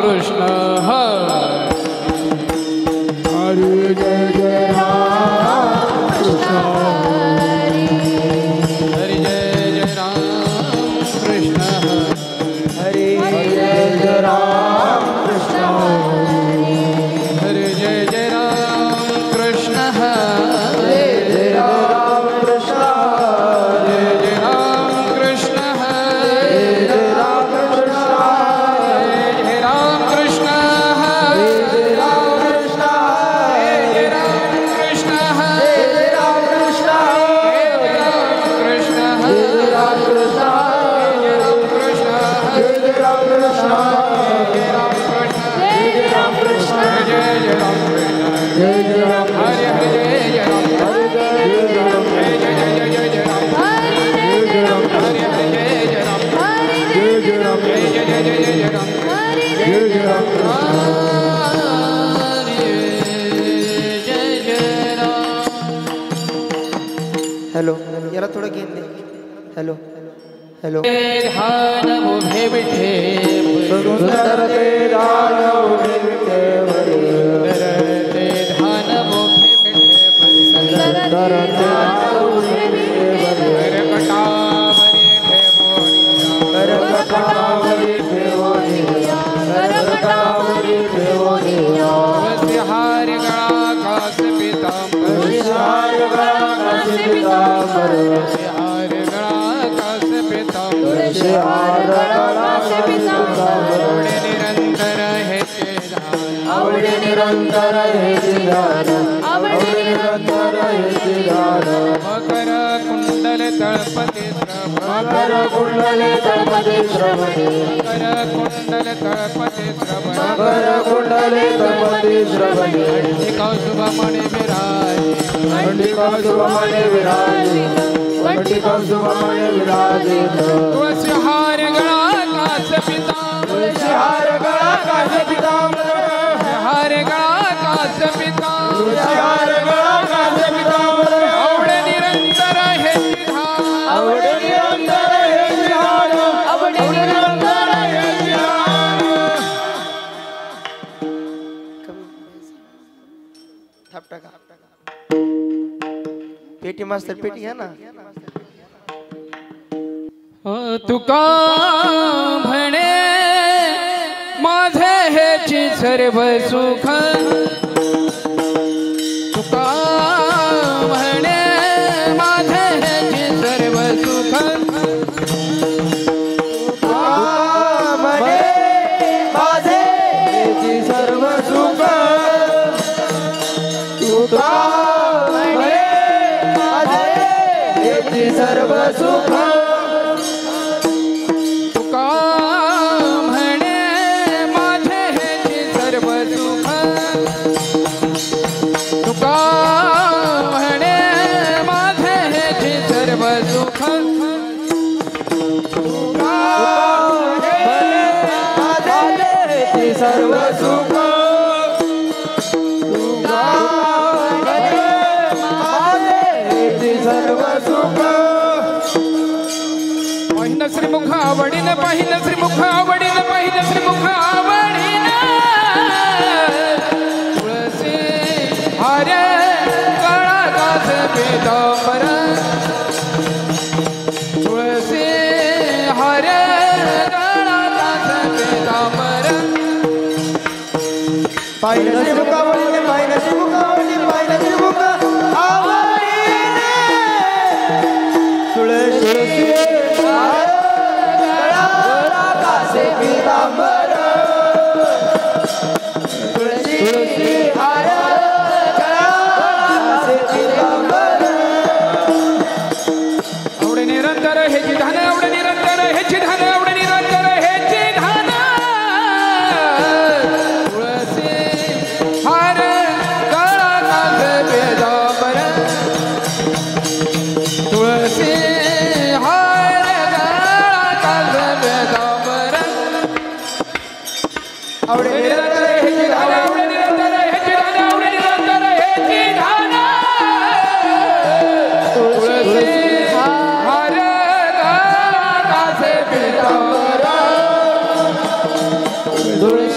कृष्ण हरे जय जय राम कृष्ण हरे जय जय राम कृष्ण हरे जय जय राम कृष्ण हरे जय जय राम कृष्ण हरे जय राम कृष्ण जय जय राम कृष्ण जय राम कृष्ण जय राम कृष्ण जय राम कृष्ण जय राम कृष्ण जय राम कृष्ण कृष्ण जय राम कृष्ण कृष्ण जय राम कृष्ण जय राम कृष्ण जय राम कृष्ण जय जय राम कृष्ण जय जय राम हरे हरे जय जय राम हरे जय जय राम जय जय जय जय जय राम जय जय राम हरे हरे जय जय राम जय जय राम जय जय जय जय जय राम जय जय राम जय जय राम हॅलो याला थोडं घेऊन दे हॅलो हॅलो ध्यान उभे विठे सुंदर ते दान उभे विठेवरी ते ध्यान उभे विठे सुंदर ते दान उभे विठेवरी करकटावरी ठेवोनी करकटावरी ठेवोनी हार गळा कास पीतांबर हार गळा कास पीतांबर हार गळा कास पीतांबर हार गळा कास पीतांबर आवडे निरंतर हेचे ध्यान आवडे निरंतर हेचे ध्यान आवडे निरंतर हेचे ध्यान मकर कुंडल तळपती श्रवण मकर कुंडले तळपती श्रवणे मकर कुंडल तळपती श्रवण मकर कुंडले तळपती श्रवणे कौसुभ मणि विराजे घंटिका शुभमणे विराजित घंटिका शुभमणे विराजित तुळसी हार गळा कास पीतांबर तुळशी हार गळा कास पीतांबर हार गळा कास पीतांबर तुळशी हार गळा कास पीतांबर आवडे निरंतर हेची ध्यान आवडे निरंतर हेचे ध्यान आवडे निरंतर हेचे ध्यान थाप टाका पेटी मास्तर पेटी घ्या ना तुका म्हणे माझे हेची सर्व सुख तुका म्हणे माझे हेची सर्व सुख म्हणे माझे हेची सर्व सुख तुका म्हणे माझे हेची सर्व सुख तुका म्हणे माझे हेची सर्व सुख तुका म्हणे माझे हेची सर्व सुख तुका म्हणे माझे हेची सर्व सुख तुका म्हणे माझे हेची सर्व सुख पाहिन श्रीमुख आवडीन पाहिन श्रीमुख आवडीन पाहिन श्रीमुख आवडीन तुळसी हार गळा कास पीतांबर तुळसी हार गळा कास पीतांबर पाहिलं श्रीमुख आवडीने पाहिलं श्रीमुख आवडीने पाहिलं श्रीमुख आवडीने तुळशी हार गळा कासे पीतांबर तुळशी हार गळा कासे पीतांबर आवडे निरंतर हेची ध्यान आवडे निरंतर हेची ध्यान आवडे निरंतर हेची ध्यान तुळसी हार गळा कास पीतांबर तुळसी हार गळा कास पीतांबर आवडे निरंतर हेची ध्यान आवडे निरंतर हेची ध्यान आवडे निरंतर हेची ध्यान तुळसी हार गळा कास पीतांबर तुळशी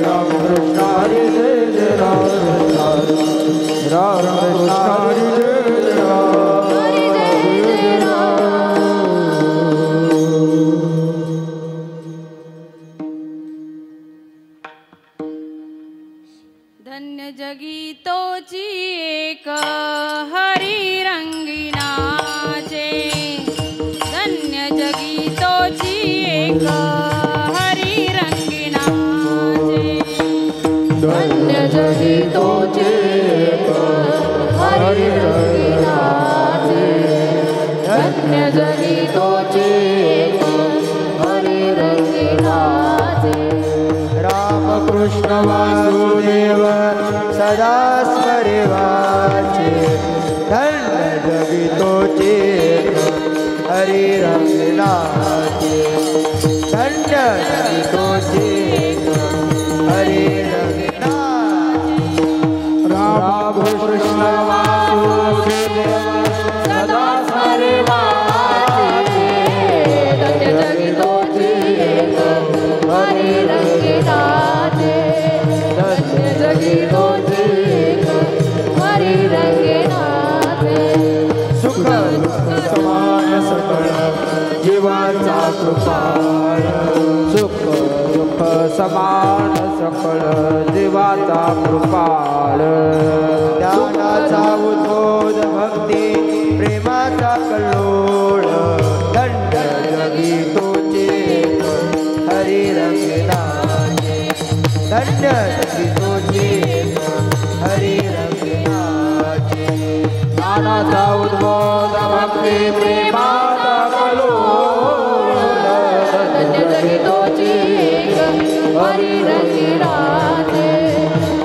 राम कृष्ण हरे जय जय राम कृष्ण राम कृष्ण हरे जय जय राम हरे जय जय राम। धन्य जगी तोची एक हरी रंगिनाचे धन्य जगी तोची एक हरी रंगिनाचे धन्य जगी तोचे एक हरी रंगिनाचे धन्य जगी तोचे एक हरी रंगिनाचे राम कृष्ण वासुदेव सदा स्मरेवाचे धन्य जगी तोचे हरी रंगनाचे धन्य जगी तोचे हरी रंगनाचे राम कृष्ण वासुदेव सदा स्मरेवाचे धन्य जगी तोचे हरी रंगनाचे धन्य जगी तोचे हरी रंगनाचे सुख दुःख समान सकळ जीवाचा कृपाळ सुख दुःख समान सकळ जीवाचा कृपाळ ज्ञानाचा उद्बोध भक्ती प्रेमाचा कल्लोळ धन्य जगी तोचे हरी रंगनाचे धन्य जगी तोचे हरी रंगनाचे ज्ञानाचा उद्बोध भक्ती प्रेमाचा कल्लोळ धन्य जगी तोचे हरी रंगनाचे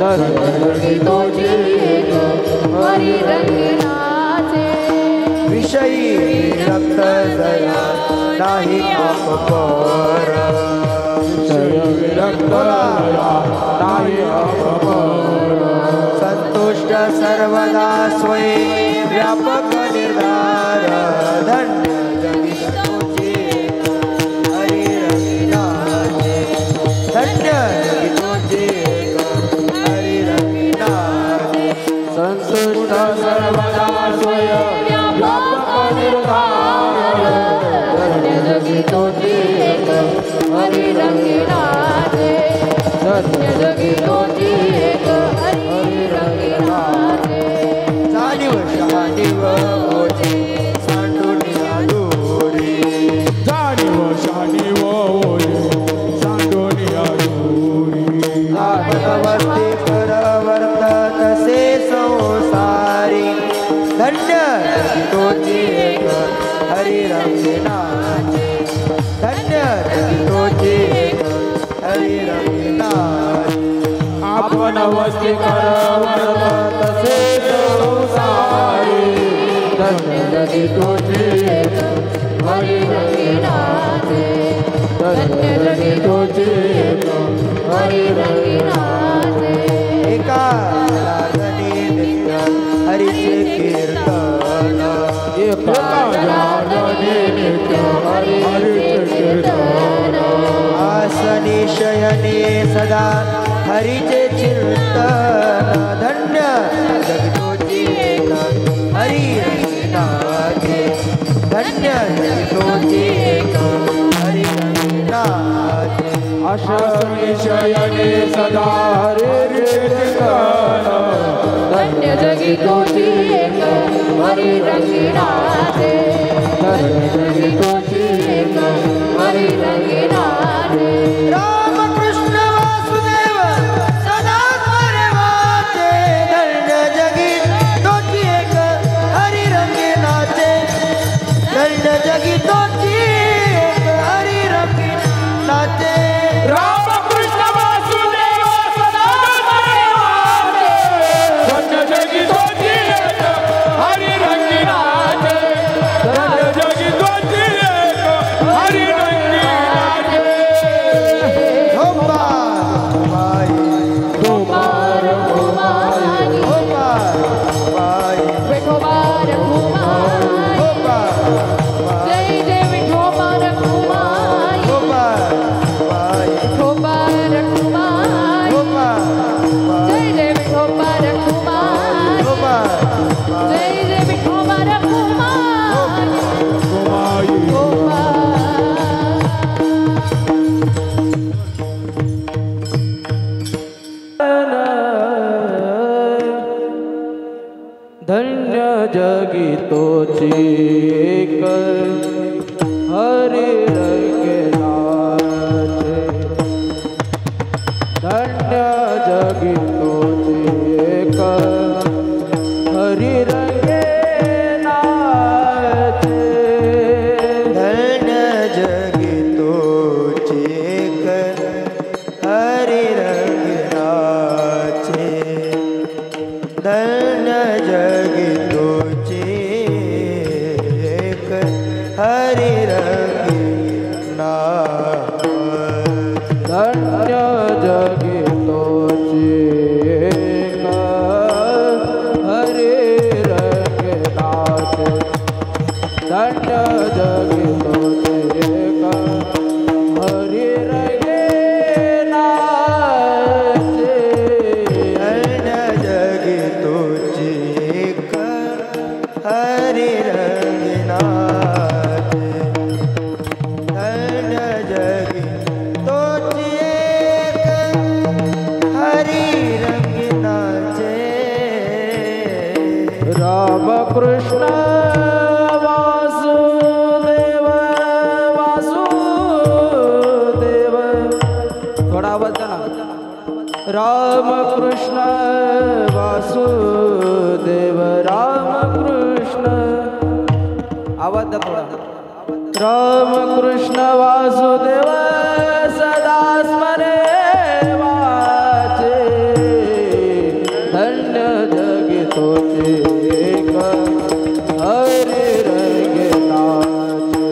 धन्य जगी तोचे हरी रंगनाचे विषयी रक्त दया नाही अपपर विरक्त दया नाही अपपर संतुष्ट सर्वदा स्वयं व्यापक निर्धार धन्य जगी तोचे हरी रंगनाचे धन्य जगी तोचे हरी रंगनाचे संतुष्ट सर्वदा स्वयं व्यापक निर्धार धन्य जगी तोचे हरी रंगनाचे धन्य जगी तोचे हरी रंगनाचे जाणीव शहाणीव ओझी सांडूनिया दूरी जाणीव शहाणीव ओझी सांडूनिया दूरी साधनवस्ती करवर्त तसे संसारी धन्य जगी तोचे हरी रंगनाचे धन्य जगी तोचे हरी रंगनाचे आपण वस्ती करवर्त तसे संसारी धन्य जगी तोचे हरी रंगनाचे धन्य जगी तोचे हरी रंगनाचे एका रागनी नित्य हरीचे कीर्तन एका रागनी नित्य हरीचे कीर्तन आसनी शयने सदा हरीचे चिंतन धन्य जगी तोचे हरी रंगनाचे धन्य जगी तोचे हरी रंगनाचे आसनी शयने सदा हरीचे चिंतन धन्य जगी तोचे हरी रंगनाचे धन्य जगी तोचे हरी रंगनाचे राम कृष्ण वासुदेव सदा स्मरेवाचे धन्य जगी तोचे हरी रंगनाचे धन्य जगी तोचे हरी रंगनाचे राम कृष्ण वासुदेव सदा स्मरेवाचे धन्य जगी तोचे हरी रंगनाचे जगी तोची एक हरि रंगे नाचे धन्य जगी तोची एक हरि रंगे नाचे धन्य जगी तोची एक हरि रंग नाचे धन्य जगी तोची एक हरि रंग नाचे धन्य जगी तोची एक हरि रंग नाचे धन्य जगी तोची एक हरि रंग नाचे धन्य जगी तोची एक हरि रंग नाचे धन्य जगी तोची एक हरि रंग नाचे राम कृष्ण वासुदेव वासुदेव थोड़ा आवाज देना राम कृष्ण वासुदेव राम कृष्ण आवाज दे थोड़ा राम कृष्ण वासुदेव सदा स्मरे वाचे धन्य जगी तोची एक हरि रंग नाचे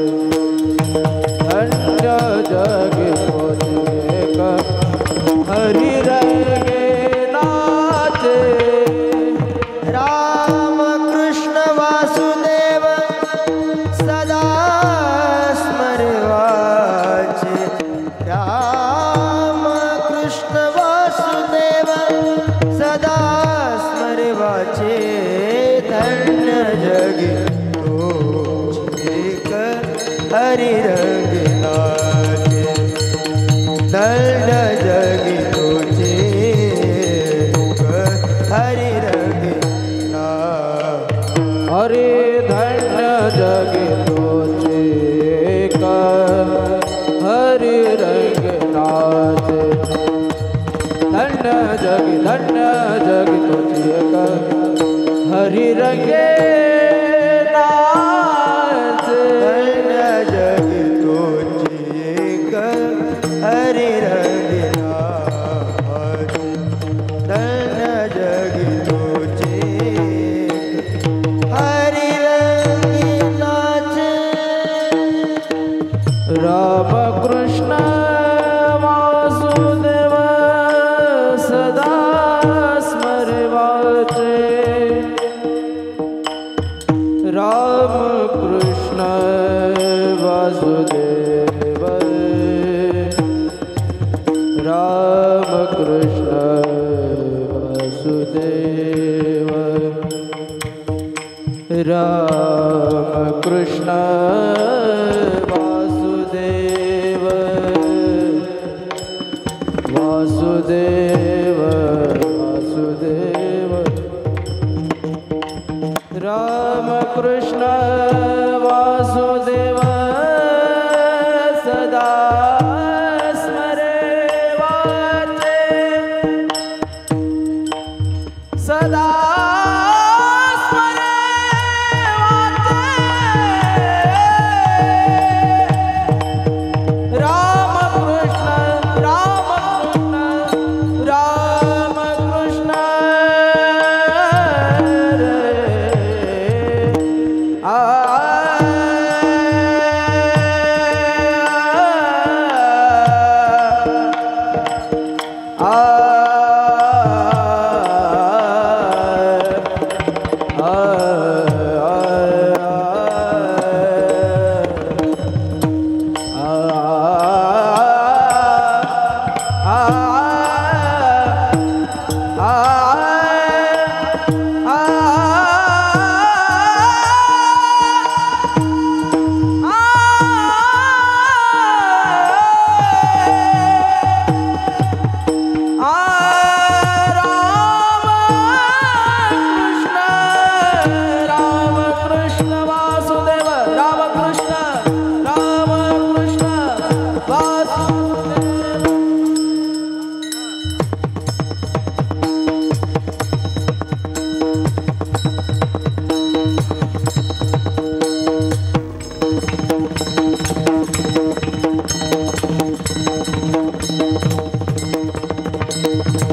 धन्य जगी तोची एक हरि रंग नाचे राम कृष्ण वासुदेव सदा स्मरवाचे राम कृष्ण वासुदेव सदा स्मरवाचे धन्य जगी तोची एक हरि रंग नाचे धन्य जगी तोची एक हरि रंग नाचे हरे धन्य जगी तोची एक हरि रंग नाचे धन्य जगी तोची एक हरि रंग नाचे धन्य जगी तोची एक हरि रंग नाचे धन्य जगी तोची एक हरि रंग नाचे राम कृष्ण वासुदेव सदा स्मरे वाचे राम कृष्ण वासुदेव राम कृष्ण वासुदेव राम कृष्ण वासुदेव वासुदेव वासुदेव राम कृष्ण वासुदेव सदा स्मरे वाचे सदा स्मरे वाचे राम कृष्ण राम कृष्ण राम कृष्ण रे आ आ विठ्ठल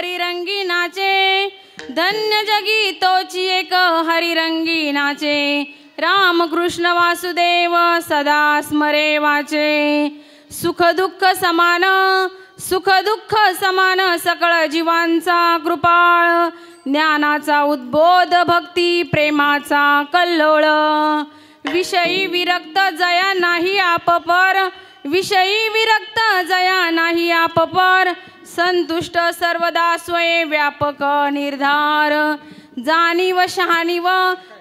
हरिरंगी नाचे, धन्य जगी तोची एक हरिरंगी नाचे, रामकृष्ण वासुदेव सदा स्मरे वाचे, सुख दुःख समान, सुख दुःख समान सकळ जीवांचा कृपाळ, ज्ञानाचा उद्बोध भक्ती प्रेमाचा कल्लोळ, विषयी विरक्त जया नाही आपपर, विषयी विरक्त जया नाही आपपर, संतुष्ट सर्वदा स्वये व्यापक निर्धार, जाणीव शहाणीव,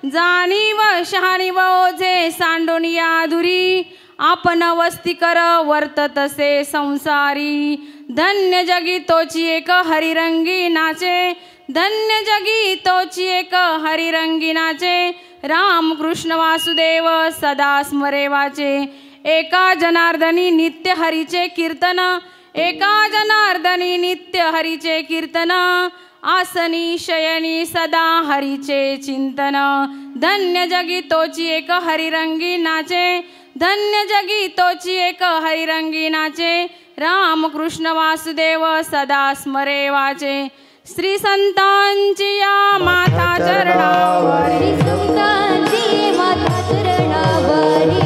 जाणीव शहाणीव ओझे सांडोनिया दुरी, आपण वस्ती कर वर्ततसे संसारी, धन्य जगी तोची एक हरिरंगी नाचे, धन्य जगी तोची एक हरिरंगी नाचे, रामकृष्ण वासुदेव सदा स्मरे वाचे, एका जनार्दनी नित्य हरीचे कीर्तन, एका जनार्दनी नित्य हरीचे कीर्तन, आसनी शयनी सदा हरीचे चिंतन, धन्य जगी तोची एक हरिरंगी नाचे, धन्य जगी तोची एक हरिरंगी नाचे, रामकृष्ण वासुदेव सदा स्मरे वाचे, श्री संतांची या माता चरणावरी, संतांची माता चरणावरी,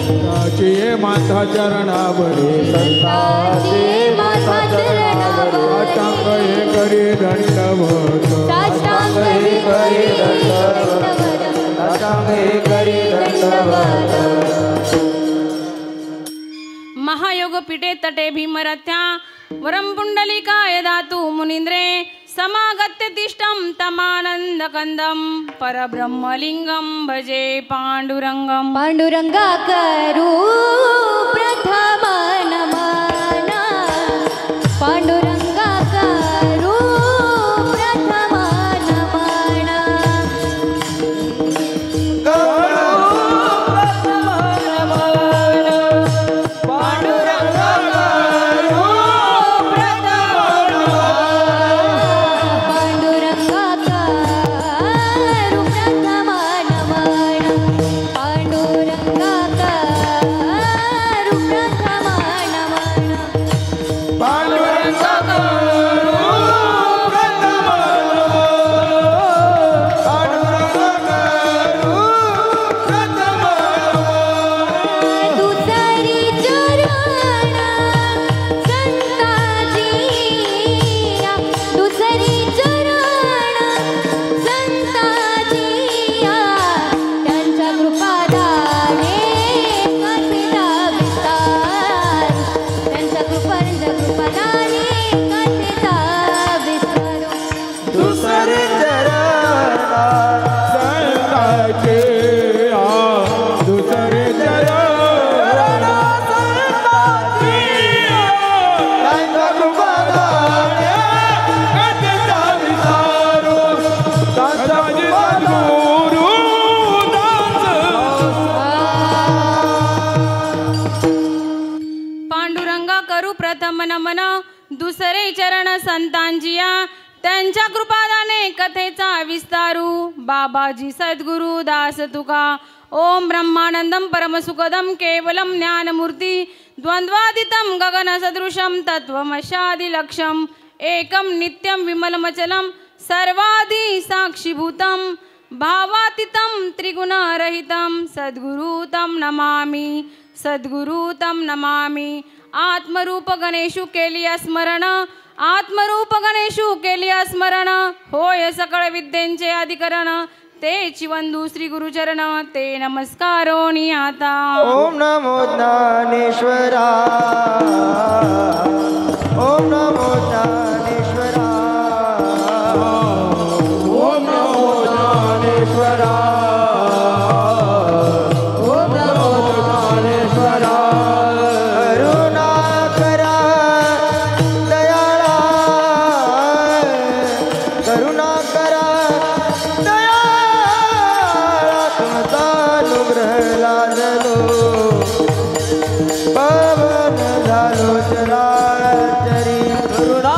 संतांची माता चरणावरी, संतांची माता चरणावरी, साष्टांग हे करी दंडवत, साष्टांग हे करी दंडवत, साष्टांग हे करी दंडवत, महायोग पीठे तटे भीमरथ्या, वरम पुंडलिकाय धातु मुनींद्रे, समागत्य तिष्ठं तमानंद कंदम, परब्रह्मलिंगम भजे पांडुरंगम, पांडुरंगा करू प्रथम नमन, पांडुरंगा करू प्रथम नमन, दुसरे चरण संतांजिया, त्यांच्या कृपादाने कथेचा विस्तारू, बाबाजी सद्गुरु दास तुका, ओम ब्रह्मानंदम परमसुखदम केवलम ज्ञानमूर्ती, द्वंद्वादितम गगन सदृशम तत्वमशादिलक्षम, एकम नित्यम विमलमचलम सर्वादि साक्षीभूतम, भावातीतम त्रिगुणरहितम, सद्गुरु तम नमामि, सद्गुरु तम नमामि, आत्मरूप गणेशु केलिया स्मरण, आत्मरूप गणेशु केलिया स्मरण, होय सकळ विद्येंचे अधिकरण, तेची वंदू श्री गुरुचरण, ते नमस्कारोनी आता. ओम नमो ज्ञानेश्वरा, ओम नमो ज्ञानेश्वरा, ओम नमो ज्ञानेश्वरा, ओम नमो ज्ञानेश्वरा, करुणा करा दयाळा, करुणा करा दयाळा, तुमचा अनुग्रह लाजलो, पवन झालो चराचरी, करुणा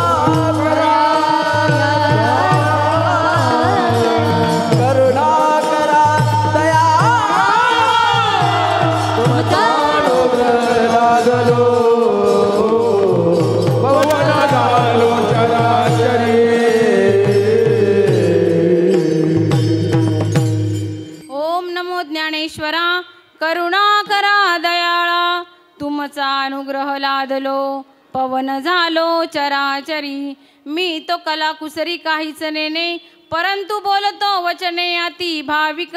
पवन झालो चराचरी. मी तो कलाकुसरी काहीच नेने, परंतु बोलतो वचने अति भाविक.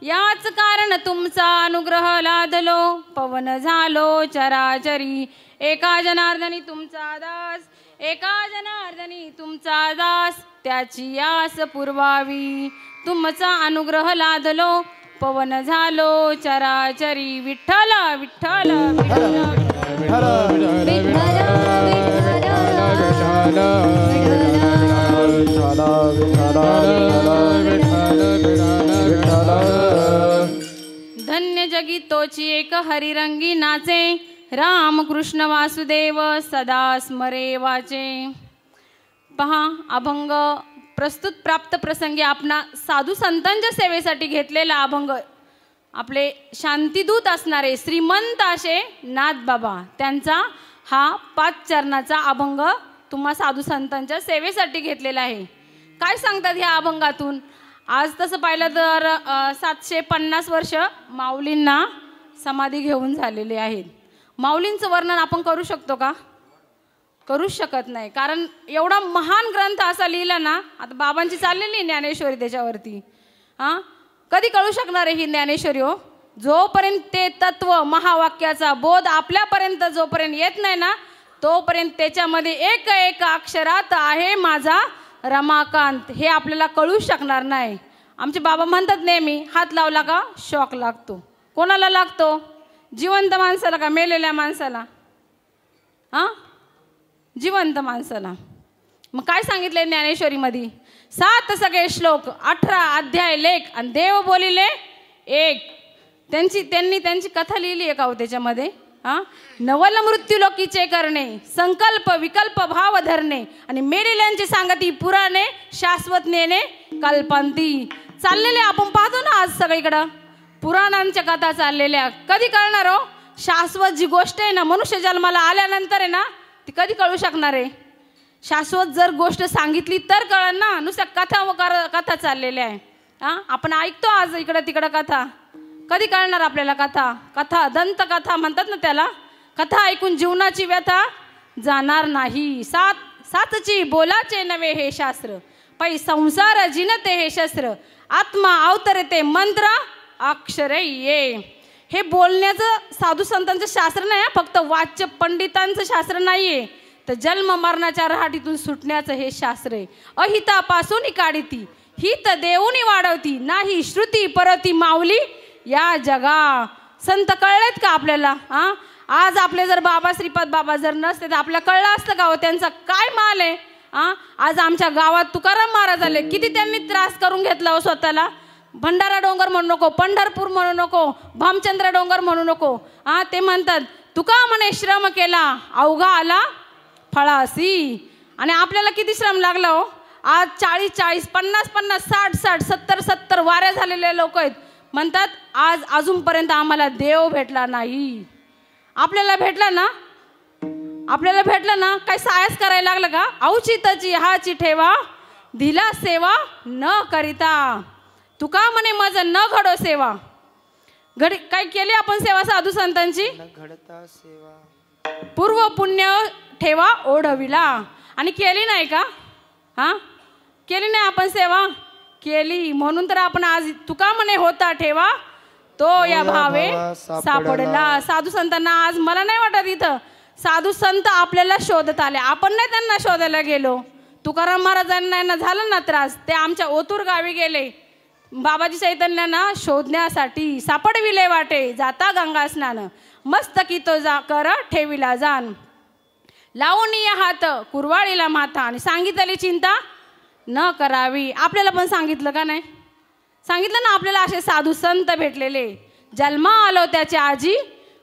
याच कारण तुमचा अनुग्रह लादलो, पवन झालो चराचरी. एका जनार्दनी तुमचा दास, एका जनार्दनी तुमचा दास, त्याची आस पुरवावी. तुमचा अनुग्रह लादलो, पवन झालो चराचरी. विठ्ठल विठ्ठल विठ्ठल धन्य जगी तोची एक हरिरंगी नाचे. राम कृष्ण वासुदेव सदा स्मरे वाचे. पहा, अभंग प्रस्तुत प्राप्त प्रसंगी आपणा साधू संतांच्या सेवेसाठी घेतलेला अभंग. आपले शांतीदूत असणारे श्रीमंत असे नाथबाबा, त्यांचा हा 5 चरणाचा अभंग तुम्हा साधू संतांच्या सेवेसाठी घेतलेला आहे. काय सांगतात ह्या अभंगातून? आज तसं पाहिलं तर 750 वर्ष माऊलींना समाधी घेऊन झालेले आहेत. माऊलींचं वर्णन आपण करू शकतो का? करूच शकत नाही. कारण एवढा महान ग्रंथ असा लिहिला ना. आता बाबांची चाललेली ज्ञानेश्वरी त्याच्यावरती. कधी कळू शकणार आहे ही ज्ञानेश्वरी हो? जोपर्यंत ते तत्व महावाक्याचा बोध आपल्यापर्यंत जोपर्यंत येत नाही ना, तोपर्यंत त्याच्यामध्ये एक एक अक्षरात आहे माझा रमाकांत हे आपल्याला कळू शकणार नाही. आमचे बाबा म्हणतात नेहमी, हात लावला का शॉक लागतो. कोणाला लागतो? जिवंत माणसाला का मेलेल्या माणसाला? जिवंत माणसाला. मग काय सांगितले ज्ञानेश्वरीमध्ये? 7 सगळे श्लोक, 18 अध्याय लेख आणि देव बोलिले एक. त्यांनी त्यांची कथा लिहिली आहे का हो त्याच्यामध्ये? नवल मृत्यू लोकीचे करणे, संकल्प विकल्प भाव धरणे आणि मेलेल्यांची सांगती पुराणे, शाश्वत नेणे कल्पांती. चाललेले आपण पाहतो ना आज सगळीकडं पुराणांच्या कथा चाललेल्या. कधी कळणार हो? शाश्वत जी गोष्ट आहे ना, मनुष्य जन्माला आल्यानंतर आहे ना, ती कधी कळू शकणार आहे? शाश्वत जर गोष्ट सांगितली तर कळण ना. नुसत्या कथा चाललेल्या आहे. आपण ऐकतो आज इकडं तिकडं कथा. कधी कळणार आपल्याला कथा? कथा दंतकथा म्हणतात ना त्याला. कथा ऐकून जीवनाची व्यथा जाणार नाही. सातची बोलाचे नवे हे शास्त्र, पै संसार जिनते हे शस्त्र, आत्मा अवतरते मंत्र अक्षरे ये. हे बोलण्याचं साधू संतांचं शास्त्र नाही, फक्त वाच्य पंडितांचं शास्त्र नाहीये, तर जन्म मरणाच्या रहाटीतून सुटण्याचं हे शास्त्र आहे. अहितापासून काढिती, हित देऊनी वाढवती, नाही श्रुती परती माऊली या जगा. संत कळलेत का आपल्याला? आज आपले जर बाबा श्रीपाद बाबा जर नसते तर आपल्याला कळलं असतं का हो त्यांचा काय माल आहे? आज आमच्या गावात तुकाराम महाराज आले, किती त्यांनी त्रास करून घेतला हो स्वतःला. भंडारा डोंगर म्हणू नको, पंढरपूर म्हणू नको, भामचंद्र डोंगर म्हणू नको. ते म्हणतात तुका म्हणे श्रम केला अवघा आला फळासी. आणि आपल्याला किती श्रम लागला हो? आज 40-40, 50-50, 60-60, 70-70 वाऱ्या झालेले लोक आहेत. म्हणतात आज अजूनपर्यंत आम्हाला देव भेटला नाही. आपल्याला भेटला ना, काय सायस करायला लागलं का? औचिताची हाची ठेवा, दिला सेवा न करिता. तुका म्हणे माझं न घडो सेवा. काय केली आपण सेवा साधू संतांची? घडता सेवा, पूर्व पुण्य ठेवा ओढविला. आणि केली नाही का? केली नाही आपण सेवा? केली. म्हणून तर आपण आज तुका म्हणे होता ठेवा तो या भावे सापडला. साधू संतांना आज मला नाही वाटत इथं साधू संत आपल्याला शोधत आले, आपण नाही त्यांना शोधायला गेलो. तुकाराम महाराजांना झालं ना त्रास, ते आमच्या ओतूर गावी गेले. बाबाजी चैतन्यांना शोधण्यासाठी सापडविले वाटे, जाता गंगा स्नान मस्तकी तो जा कर ठेविला जाण. लावून या हात कुरवाळीला माथा आणि सांगितली चिंता न करावी. आपल्याला पण सांगितलं का नाही? सांगितलं ना आपल्याला असे साधू संत भेटलेले. जन्मा आलो त्याचे आजी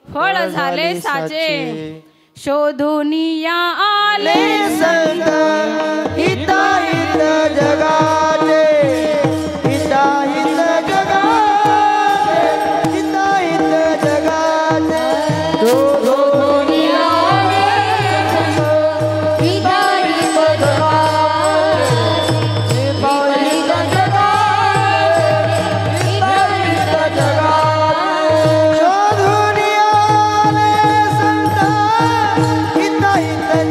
फळ झाले साचे. शोधून या आले संत हिताहित जगाचे, हिताहित जगाचे, हिताहित जगाचे. शोधून आले संत हिताहित जगाचे, हिताहित जगाचे, हिताहित जगाचे. शोधून आले संत हिताहित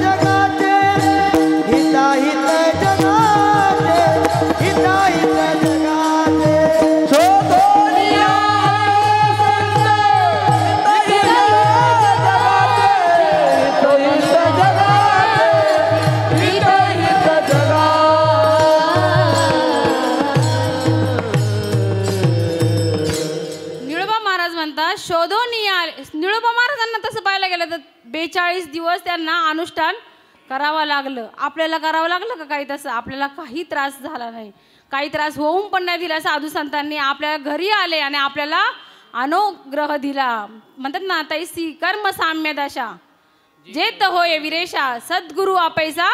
43 दिवस त्यांना अनुष्ठान करावं लागलं. आपल्याला करावं लागलं का काही तसं? आपल्याला काही त्रास झाला नाही, काही त्रास होऊन पण नाही दिला. साधू संतांनी आपल्याला घरी आले आणि आपल्याला अनुग्रह दिला. म्हणतात ना, तैसी कर्म साम्य दशा जेत होय विरेशा सद्गुरु आपैसा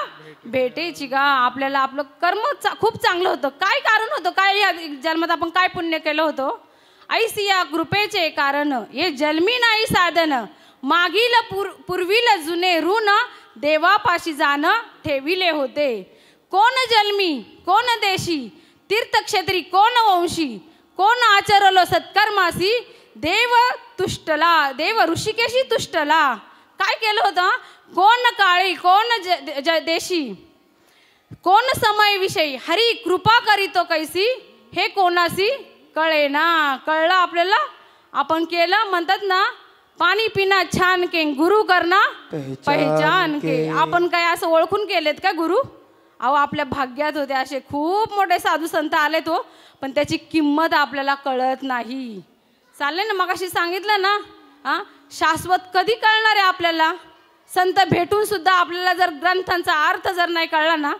भेटेची गा. आपल्याला आपलं कर्म खूप चांगलं होतं. काय कारण होतं? काय या जन्मात आपण काय पुण्य केलं होतं? ऐसी या कृपेचे कारण हे जन्मी नाही साधन, मागील पूर्वील जुने ऋण देवापाशी जाणं ठेविले होते. कोण जन्मी कोण देशी, तीर्थक्षेत्री कोण वंशी, कोण आचरलो सत्कर्मासी, देव तुष्टला देव ऋषिकेशी तुष्टला. काय केलं होतं? कोण काळी कोण देशी, कोण समय विषयी, हरी कृपा करीतो कैसी, हे कोणासी कळेना. कळलं आपल्याला? आपण केलं. म्हणतात ना, पाणी पिना छान के गुरु करना पहचान के. आपण काय असं ओळखून केलेत का गुरु? अहो, आपल्या भाग्यात होते असे खूप मोठे साधू संत आले तो, पण त्याची किंमत आपल्याला कळत नाही. चालले ना, मगाशी सांगितलं ना, शाश्वत कधी कळणार आहे आपल्याला? संत भेटून सुद्धा आपल्याला जर ग्रंथांचा अर्थ जर नाही कळला ना,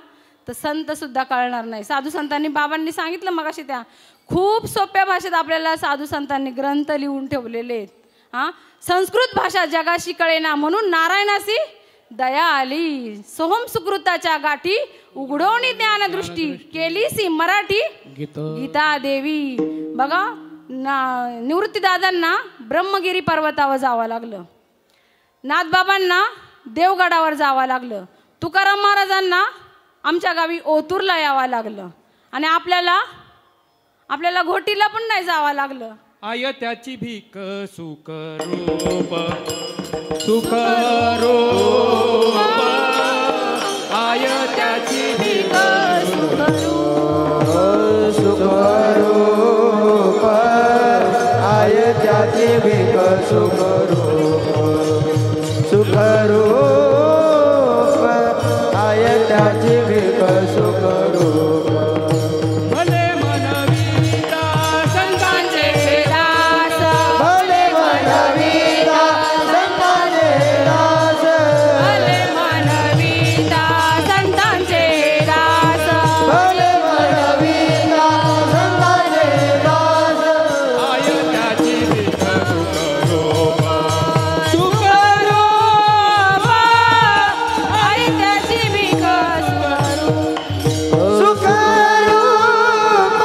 तर संत सुद्धा कळणार नाही. साधू संतांनी, बाबांनी सांगितलं मगाशी, त्या खूप सोप्या भाषेत आपल्याला साधू संतांनी ग्रंथ लिहून ठेवलेले आहेत. संस्कृत भाषा जगाशी कळेना म्हणून नारायणासी दया आली. सोहम सुकृताच्या गाठी उघडवणी ज्ञानदृष्टी केलीसी मराठी गीता देवी. बघा, निवृत्तीदादांना ब्रह्मगिरी पर्वतावर जावं लागलं, नाथबाबांना देवगडावर जावं लागलं, तुकाराम महाराजांना आमच्या गावी ओतूरला यावं लागलं, आणि आपल्याला घोटीला पण नाही जावं लागलं. आय त्याची भीक सुखरूप सुखरूप, आय त्याची भीक सुखरूप, आय त्याची भीक सुखरूप, सुखरूप, आय त्याची भीक सुखरूप. भले मनविता संतांचे दास, भले मनविता संतांचे दास, भले मनविता संतांचे दास, भले मनविता संतांचे दास, आय त्याची भीक सुखरूप सुखरूप, आई त्याची भीक सुखरूप. सुखरूप,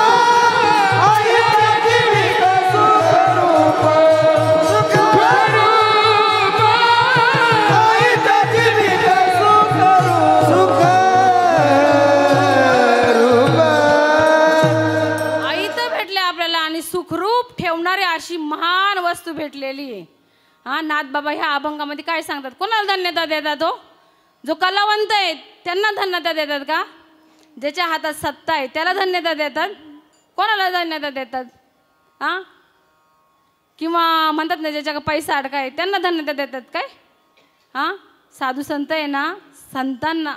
आय त्याची भीक सुखरूप, सुखरूप, आय त्याची भीक सुखरूप, सुखरूप. आई तर भेटले आपल्याला, आणि सुखरूप ठेवणारी अशी महान वस्तू भेटलेली आहे. नाथबाबा ह्या अभंगामध्ये काय सांगतात? कोणाला धन्यता देतात? हो, जो कलावंत आहे त्यांना धन्यता देतात का? ज्याच्या हातात सत्ता आहे त्याला धन्यता देतात? कोणाला धन्यता देतात? किंवा म्हणतात ना, ज्याच्याकडे पैसा अडका आहे त्यांना धन्यता देतात काय? साधू संत आहे ना, संतांना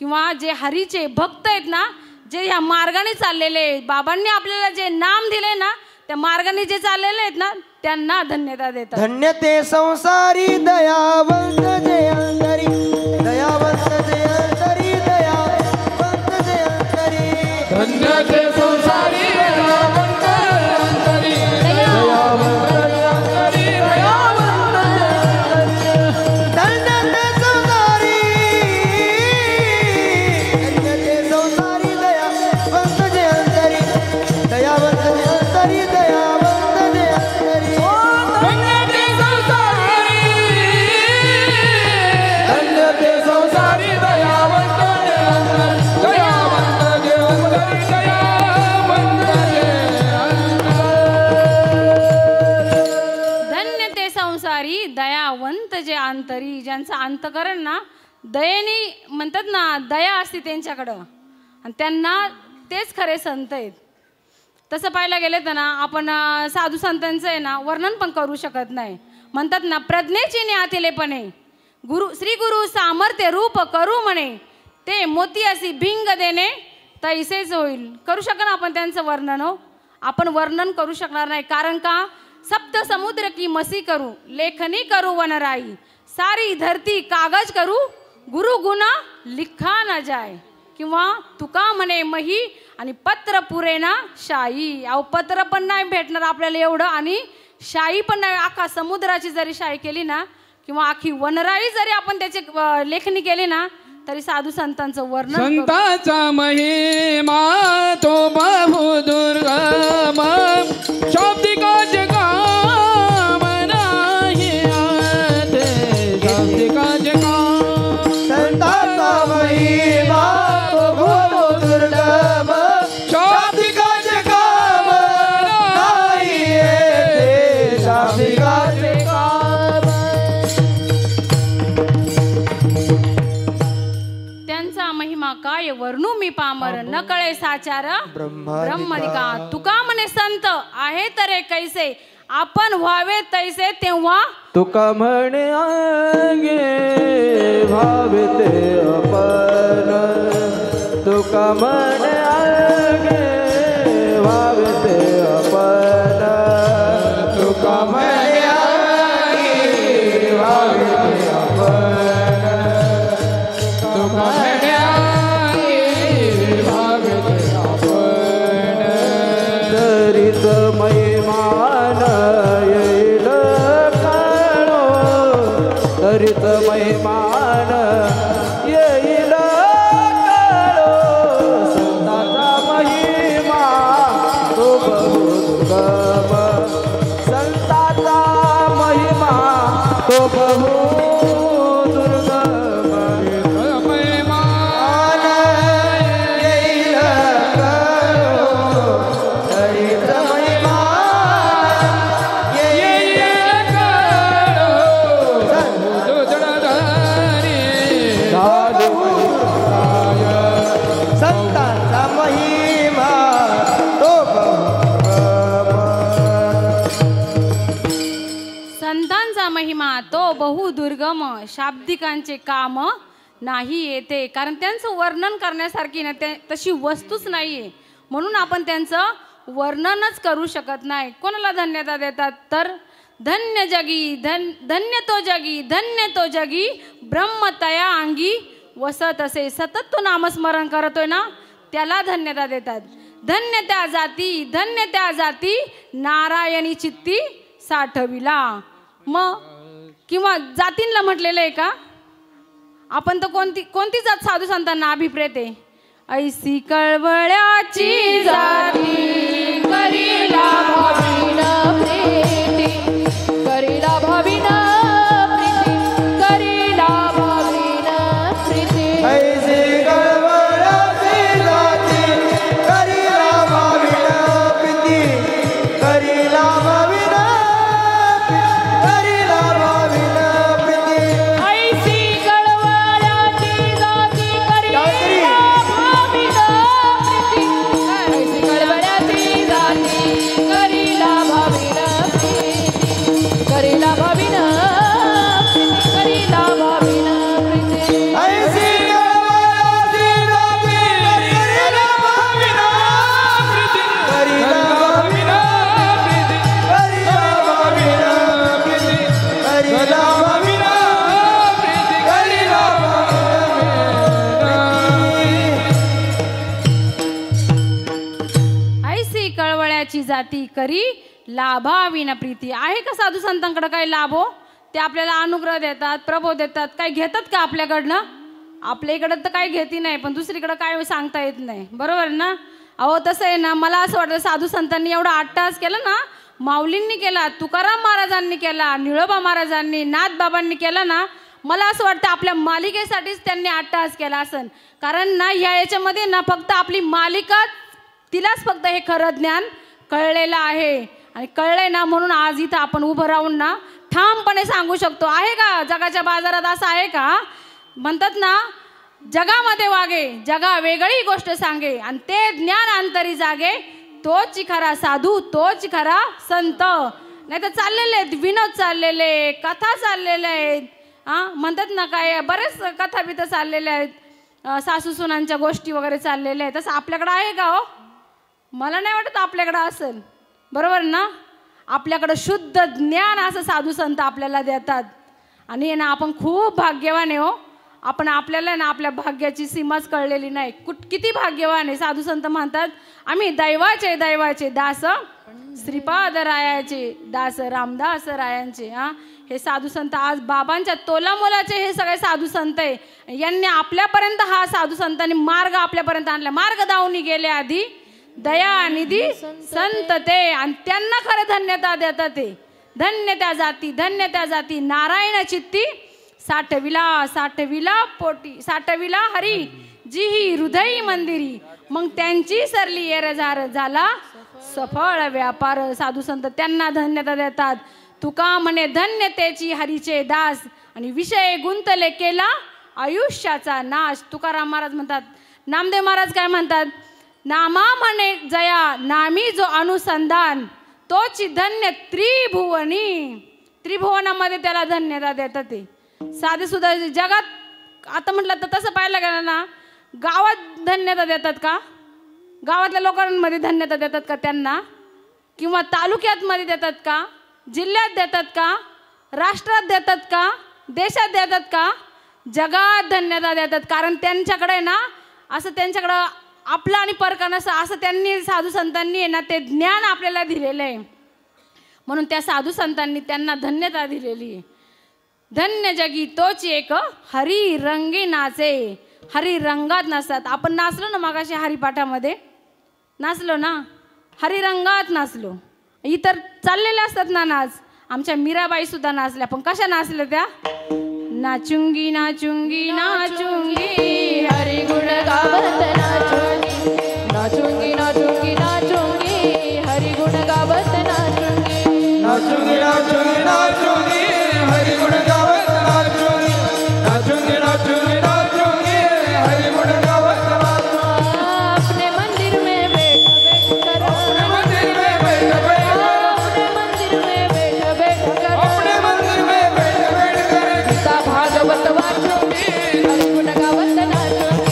किंवा जे हरीचे भक्त आहेत ना, जे ह्या मार्गाने चाललेले आहेत, बाबांनी आपल्याला जे नाम दिले ना, त्या मार्गाने जे चाललेले आहेत ना, त्यांना धन्यता देतात. धन्य ते संसारी दयावंत जे अंतरी, दयावंत जे अंतरी, दयावंत जे अंतरी, धन्य ते संसारी दयावंत अंतरी, दयावंत अंतरी, दयावंत धन्य ते संसारी, धन्य ते संसारी दयावंत जे अंतरी, दयावंत जे अंतरी, दयावंत जे अंतरी. धन्य ते संसारी, धन्य ते संसारी दयावंत अंतरी, दयावंत जे अंतरी, दयावंत जे धन्य ते संसारी दयावंत जे अंतरी. ज्यांचं अंतकरण ना दयेने, म्हणतात ना, दया असते त्यांच्याकडं, आणि त्यांना तेच खरे संत आहेत. तसं पाहायला गेलं तर ना, आपण साधू संतांचं आहे ना वर्णन पण करू शकत नाही. म्हणतात ना, प्रज्ञेची न्याथिलेपणे श्री गुरु सामर्थ्य रूप करू म्हणे, ते मोती अशी भिंग देणे तैसेच होईल. करू शकणार आपण त्यांचं वर्णन? हो, आपण वर्णन करू शकणार नाही. कारण का? सप्त समुद्र की मसी करू लेखनी करू वनराई, सारी धरती कागज करू गुरु गुना लिखा ना जाय. किंवा तुका म्हणे मही आणि पत्र पुरे ना शाई. अहो पत्र पण नाही भेटणार आपल्याला एवढं आणि शाई पण नाही. अख्खा समुद्राची जरी शाई केली ना किंवा अख्खी वनराई जरी आपण त्याची लेखणी केली ना तरी साधू संतांचं वर्णन संताचा महिमा तो बहु दुर्गम शाब्दिकाचे काम नाही आते शाब्दिकाचे काम. संताचा महिमा तो बहु दुर्गम शाब्दिकाचे काम नाही येते शाब्दिकाचे काम. त्यांचा महिमा काय वर्णू मी पामर न कळे साचार ब्रह्मनिका. तुका म्हणे संत आहे तरे कैसे आपण व्हावे तैसे तेव्हा तुका म्हणे अंगे भावे ते अपन. तुका म्हणे अंगे भावे ते अपन. तुका म्हणे अंगे भावे ते अपन. तुका म्हणे अंगे भावे ते अपन. तरीच महिमान येईल काळो. तरीच महिमान येईल काळो. संताचा महिमा तो बहु दुर्गम. संताचा महिमा तो बहु दुर्गम. मान येईल काळो. तरीच महिमान येईल संतांचा महिमा तो संतांचा महिमा तो बहु दुर्गम शाब्दिकांचे काम नाही येते. कारण त्यांचं वर्णन करण्यासारखी ना तशी वस्तूच नाहीये म्हणून आपण त्यांचं वर्णनच करू शकत नाही. कोणाला धन्यता देतात तर धन्य जगी धन्य तो जगी ब्रह्मतया अंगी वसत असे. सतत तो नामस्मरण करतोय ना त्याला धन्यता देतात. धन्य त्या जाती नारायणी चित्ती साठविला. मग किंवा जातींना म्हटलेलं आहे का आपण तर कोणती जात साधू संतांना अभिप्रेत आहे. ऐसी कळवळ्याची जाती करीला भाविन प्रीती. करीला भाविन प्रीती. करीला भाविन प्रीती. ऐसी कळवळ्याची जाती करीला भाविन प्रीती. करीला भाविन करीला भाविन प्रीती. ऐसी कळवळ्याची जाती करीला भाविन प्रीती. ऐसी कळवळ्याची जाती करीला भाविन प्रीती. करीला भाविन प्रीती. करीला भाविन प्रीती. ऐसी कळवळ्याची जाती करीला भाविन प्रीती. करीला भाविन प्रीती. करीला भाविन प्रीती. करीला भाविन प्रीती. करीला ऐसी कळवळ्याची जाती करी लाभाविना प्रीती. आहे का साधू संतांकडे काही लाभ हो? ते आपल्याला अनुग्रह देतात प्रभो देतात. काही घेतात का आपल्याकडनं? आपल्या इकडं तर काही घेती नाही पण दुसरीकडे काय सांगता येत नाही. बरोबर ना? अहो तसं आहे ना मला असं वाटतं साधू संतांनी एवढा अट्टहास केला ना माऊलींनी केला तुकाराम महाराजांनी केला निळोबा महाराजांनी नाथबाबांनी केला ना मला असं वाटतं आपल्या मालिकेसाठीच त्यांनी अट्टहास केला असन. कारण ना याच्यामध्ये ना फक्त आपली मालिका तिलाच फक्त हे खरं ज्ञान कळलेलं आहे आणि कळलंय ना म्हणून आज इथं आपण उभं राहून ना ठामपणे सांगू शकतो. आहे का जगाच्या बाजारात असं आहे का म्हणतात ना जगामध्ये वागे जगा वेगळी गोष्ट सांगे आणि ते ज्ञान अंतरी जागे तोच खरा साधू तोच खरा संत. नाही तर चाललेले आहेत विनोद चाललेले कथा चाललेल्या आहेत. म्हणतात ना काय बरेच कथा बिथं चाललेल्या आहेत सासू सुनांच्या गोष्टी वगैरे चाललेल्या आहेत. तसं आपल्याकडं आहे का हो? मला नाही वाटत आपल्याकडं असेल. बरोबर ना? आपल्याकडं शुद्ध ज्ञान असं साधू संत आपल्याला देतात आणि ना आपण खूप भाग्यवान आहे हो. आपण आपल्याला ना आपल्या भाग्याची सीमाच कळलेली नाही. किती भाग्यवान आहे. साधू संत म्हणतात आम्ही दैवाचे दैवाचे दास श्रीपाद रायाचे दास रामदास रायांचे. हे साधू संत आज बाबांच्या तोलामोलाचे हे सगळे साधू संत आहे. यांनी आपल्यापर्यंत हा साधू संतांनी मार्ग आपल्यापर्यंत आणला. मार्ग दावणी गेले आधी दया निधी संत ते, आणि त्यांना खरं धन्यता देतात ते. धन्य त्या जाती नारायण चित्ती साठविला पोटी साठविला हरी जी हृदय मंदिरी. मग त्यांची सरली येरझार झाला सफळ व्यापार. साधू संत त्यांना धन्यता देतात. तुका म्हणे धन्यतेची हरीचे दास, आणि विषय गुंतले केला आयुष्याचा नाश. तुकाराम महाराज म्हणतात, नामदेव महाराज काय म्हणतात, नामा म्हणे जया नामी जो अनुसंधान तोची धन्य त्रिभुवनी. त्रिभुवनामध्ये त्याला धन्यता देतात ते. साधे सुद्धा जगात आता म्हटलं तर तसं पाहायला गेलं ना, गावात धन्यता देतात का, गावातल्या लोकांमध्ये धन्यता देतात का त्यांना, किंवा तालुक्यात मध्ये देतात का, जिल्ह्यात देतात का, राष्ट्रात देतात का, देशात देतात का, जगात धन्यता देतात. कारण त्यांच्याकडे ना असं त्यांच्याकडं आपलं आणि परका नसं असं त्यांनी साधू संतांनी ना ते ज्ञान आपल्याला दिलेलं आहे. म्हणून त्या साधू संतांनी त्यांना धन्यता दिलेली आहे. धन्य जगी तोच एक हरी रंगी नाचे. हरी रंगात नाचतात. आपण नाचलो ना मगाशी हरिपाठामध्ये नाचलो ना, हरी रंगात नाचलो. इतर चाललेले असतात ना नाच. आमच्या मीराबाई सुद्धा नाचल्या, पण कशा नाचल्या त्या, नाचुंगी नाचुंगी नाचुंगी हरी गुण गावत नाचुंगी, नाचुंगी नाचुंगी नाचुंगी हरी गुण गावत नाचुंगी, नाचुंगी नाचुंगी नाचुंगी हरि गुण गावत नाचुंगी, नाचुंगी नाचुंगी नाचुंगी हरि गुण गावत नाचुंगी. अपने मंदिर में बैठ कर, अपने मंदिर में बैठ बैठ कर, अपने मंदिर में बैठ कर, अपने मंदिर में बैठ कर गीता भागवत वाचूंगी हरि गुण गावत नाचूंगी,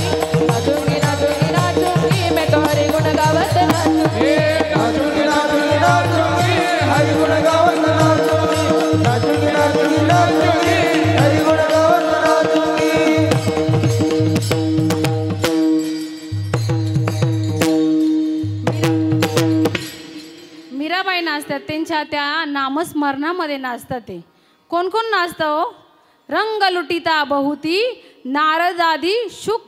नाचूंगी नाचूंगी नाचूंगी मैं तो हरि गुण गावत नाचूंगी, नाचुंगी नाचुंगी नाचुंगी हरि गुण गावत नाचुंगी, नाचुंगी नाचुंगी नाचुंगी हरि गुण गावत नाचुंगी. मीराबाई नाचतात. त्यांच्या त्या नामस्मरणामध्ये नाचतात. ते कोण कोण नाचतं हो, रंग लुटिता बहुती नारदादी शुक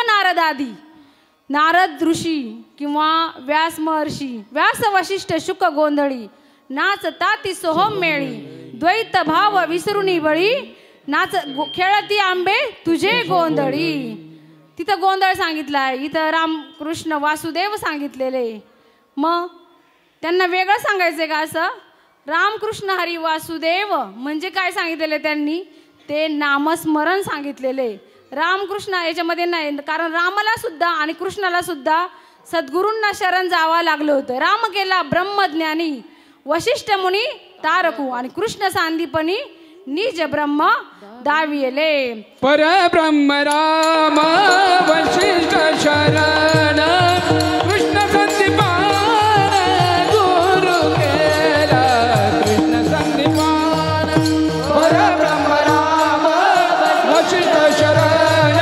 नारदादी, नारद ऋषी किंवा व्यास महर्षी, व्यास वशिष्ठ शुक गोंधळी, नाचता ती सोहम मेळी, द्वैत भाव विसरुनी बळी, नाच खेळती आंबे तुझे गोंधळी. तिथं गोंधळ सांगितलाय, इथं रामकृष्ण वासुदेव सांगितलेले. मग त्यांना वेगळं सांगायचंय का असं, रामकृष्ण हरी वासुदेव म्हणजे काय सांगितलेले त्यांनी, ते नामस्मरण सांगितलेले. रामकृष्ण याच्यामध्ये नाही, कारण रामाला सुद्धा आणि कृष्णाला सुद्धा सद्गुरूंना शरण जावं लागलं होतं. राम केला ब्रह्मज्ञानी वशिष्ठ मुनी तारकू, आणि कृष्ण सांदीपणी निज ब्रह्म दाविले. परब्रह्म राम वशिष्ठ शरण कृष्ण संदीपान गुरु केला, कृष्ण संदीपान. परब्रह्म राम वशिष्ठ शरण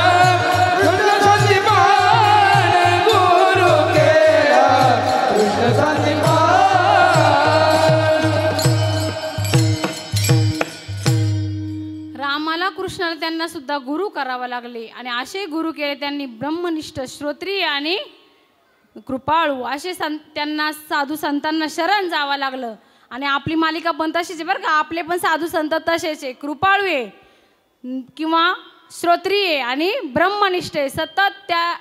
कृष्ण संदीपान गुरु केला, कृष्ण संदीपान. रामाला कृष्णाला त्यांना सुद्धा गुरु करावं लागले, आणि असे गुरु केले त्यांनी ब्रह्मनिष्ठ श्रोत्रिय आणि कृपाळू असे त्यांना साधू संतांना शरण जावं लागलं. आणि आपली मालिका पण तशीच आहे बरं का, आपले पण साधू संत तसेच आहे, कृपाळू आहे किंवा श्रोत्रिय आणि ब्रह्मनिष्ठ आहे, सतत त्या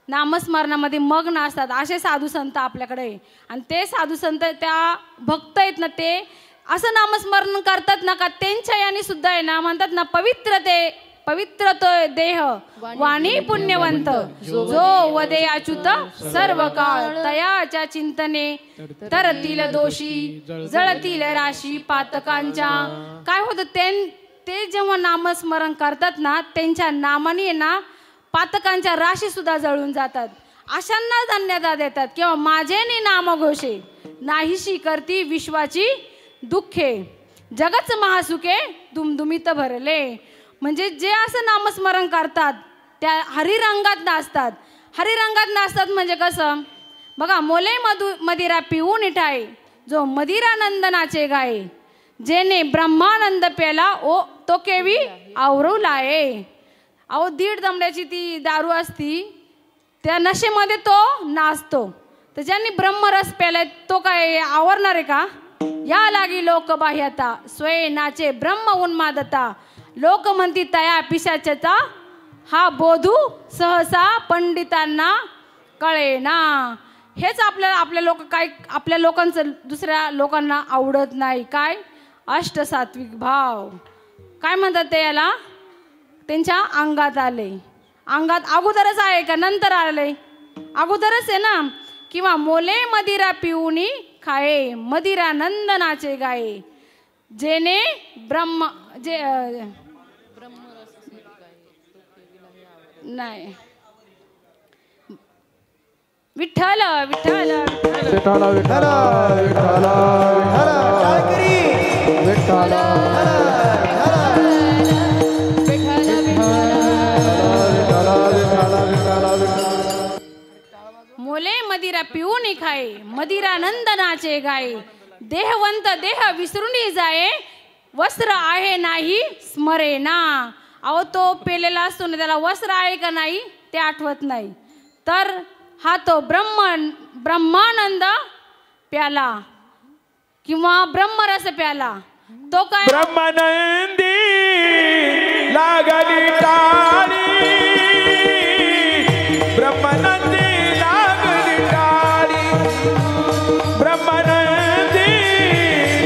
नामस्मरणामध्ये मग्न असतात. असे साधू संत आपल्याकडे आहे. आणि ते साधू संत त्या भक्त आहेत ना, ते असं नामस्मरण करतात ना का त्यांच्या याने सुद्धा आहे ना, म्हणतात ना पवित्र तो देह वाणी पुण्यवंत, जो वदे अच्युत सर्व काळ तयाच्या चिंतने तरतील दोषी जळतील राशी पातकांच्या. काय होतं ते जेव्हा नामस्मरण करतात ना, त्यांच्या नामाने ना पातकांच्या राशी सुद्धा जळून जातात. अशांना धन्यता देतात किंवा माझे नाम घोषे नाहीशी करती विश्वाची दुःखे, जगच महासुखे दुमदुमीत भरले. म्हणजे जे असं नामस्मरण करतात त्या हरिरंगात नाचतात. हरिरंगात नाचतात म्हणजे कसं बघा, मोले मदिरा पिऊन इठाय जो मदिरानंदनाचे गाये, जेने ब्रह्मानंद प्याला ओ तो केवी आवरू लाये. अहो 1.5 दमड्याची ती दारू असती, त्या नशेमध्ये तो नाचतो. तर ज्यांनी ब्रह्मरस प्यालाय तो काय आवरणार आहे का? या लागी लोक बाह्यता स्वय नाचे ब्रह्म उन्मादता, लोक म्हणती तया पिशाचता, हा बोधू सहसा पंडितांना कळेना. हेच आपल्या लोकांचं दुसऱ्या लोकांना आवडत नाही. काय? अष्टसात्विक भाव. काय म्हणतात ते? याला त्यांच्या अंगात आले. अंगात अगोदरच आहे का नंतर आले? अगोदरच आहे ना. किंवा मोले मदिरा पिऊनी खाये मदिरा नंदनाचे गाये, जेने नाही विठ्ठल विठ्ठल विठ्ठल विठ्ठल विठ्ठल टाळकरी विठ्ठल मोले मदिरा पिऊन खाये मदिरा नंदनाचे गाये, देहवंत देह विसरून जाये, वस्त्र आहे नाही स्मरेना. अहो तो पेलेला असतो ना, त्याला वस्त्र आहे का नाही ते आठवत नाही. तर हा तो ब्रह्मानंद प्याला किंवा ब्रह्मरस प्याला तो काय? ब्रह्मानंदी लागली टाळी, ब्रह्मानंदी लागली टाळी, ब्रह्मानंदी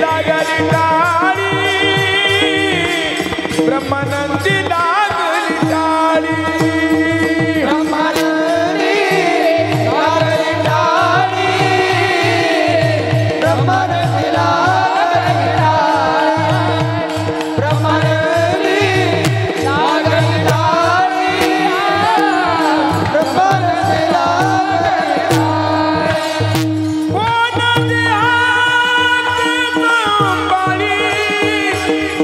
लागली टाळी, ब्रह्मानंदी लागली टाळी, ब्रह्मानंदी लागली टाळी, ब्रह्मानंदी लागली टाळी, ब्रह्मानंदी लागली टाळी, ब्रह्मानंदी लागली टाळी.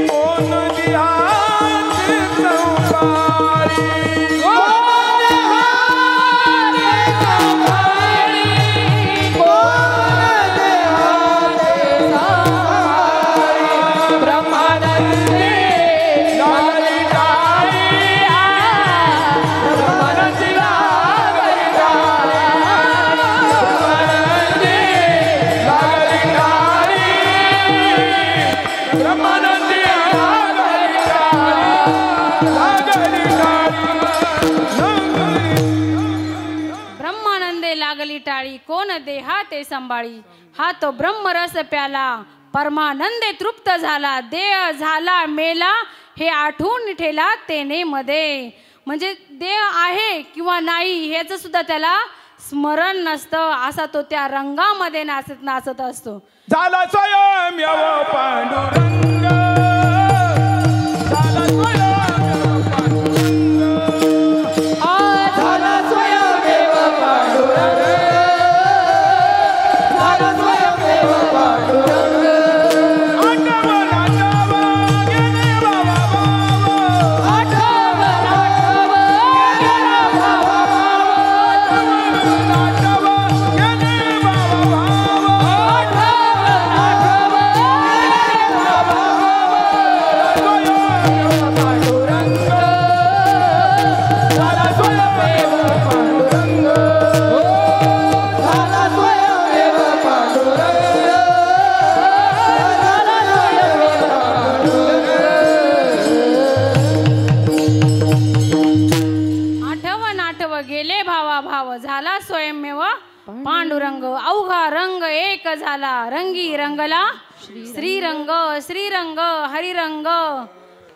कोण देहात संभाळी, कोण देहात संभाळी, कोण देहाते संभाळी, कोण देहाते संभाळी, ब्रह्मानंदी लागली टाळी, ब्रह्मानंदी लागली टाळी, ब्रह्मानंदी लागली टाळी, ब्रह्मानंदी लागली ब्रह्मानंदे लागली टाळी कोण देहा ते संभाळी, हा तो ब्रह्मरस प्याला परमानंदे तृप्त झाला, देह झाला मेला हे आठवून ठेला तेने मध्ये. म्हणजे देह आहे किंवा नाही ह्याचं सुद्धा त्याला स्मरण नसतं, असा तो त्या रंगामध्ये नाचत असतो. झाला स्वयं यव पांडुरंग, झाला स्वयं यव पांडुरंग, झाला स्वयंदेव पांडुरंग, झाला स्वयंदेव पांडुरंग, आठव आठव गेले बाबा बाबा, आठव आठव गेला भावा भावा, आठव गेले बाबा बाबा, आठव आठव गेला भावा भावा, पांडुरंग, झाला स्वयंदेव पांडुरंग, झाला स्वयंदेव पांडुरंग, झाला स्वयंदेव पांडुरंग. आठव गेले भावा भाव, झाला स्वयंमेव पांडुरंग. अवघा रंग एक झाला, रंगी रंगला श्रीरंग, श्रीरंग हरिरंग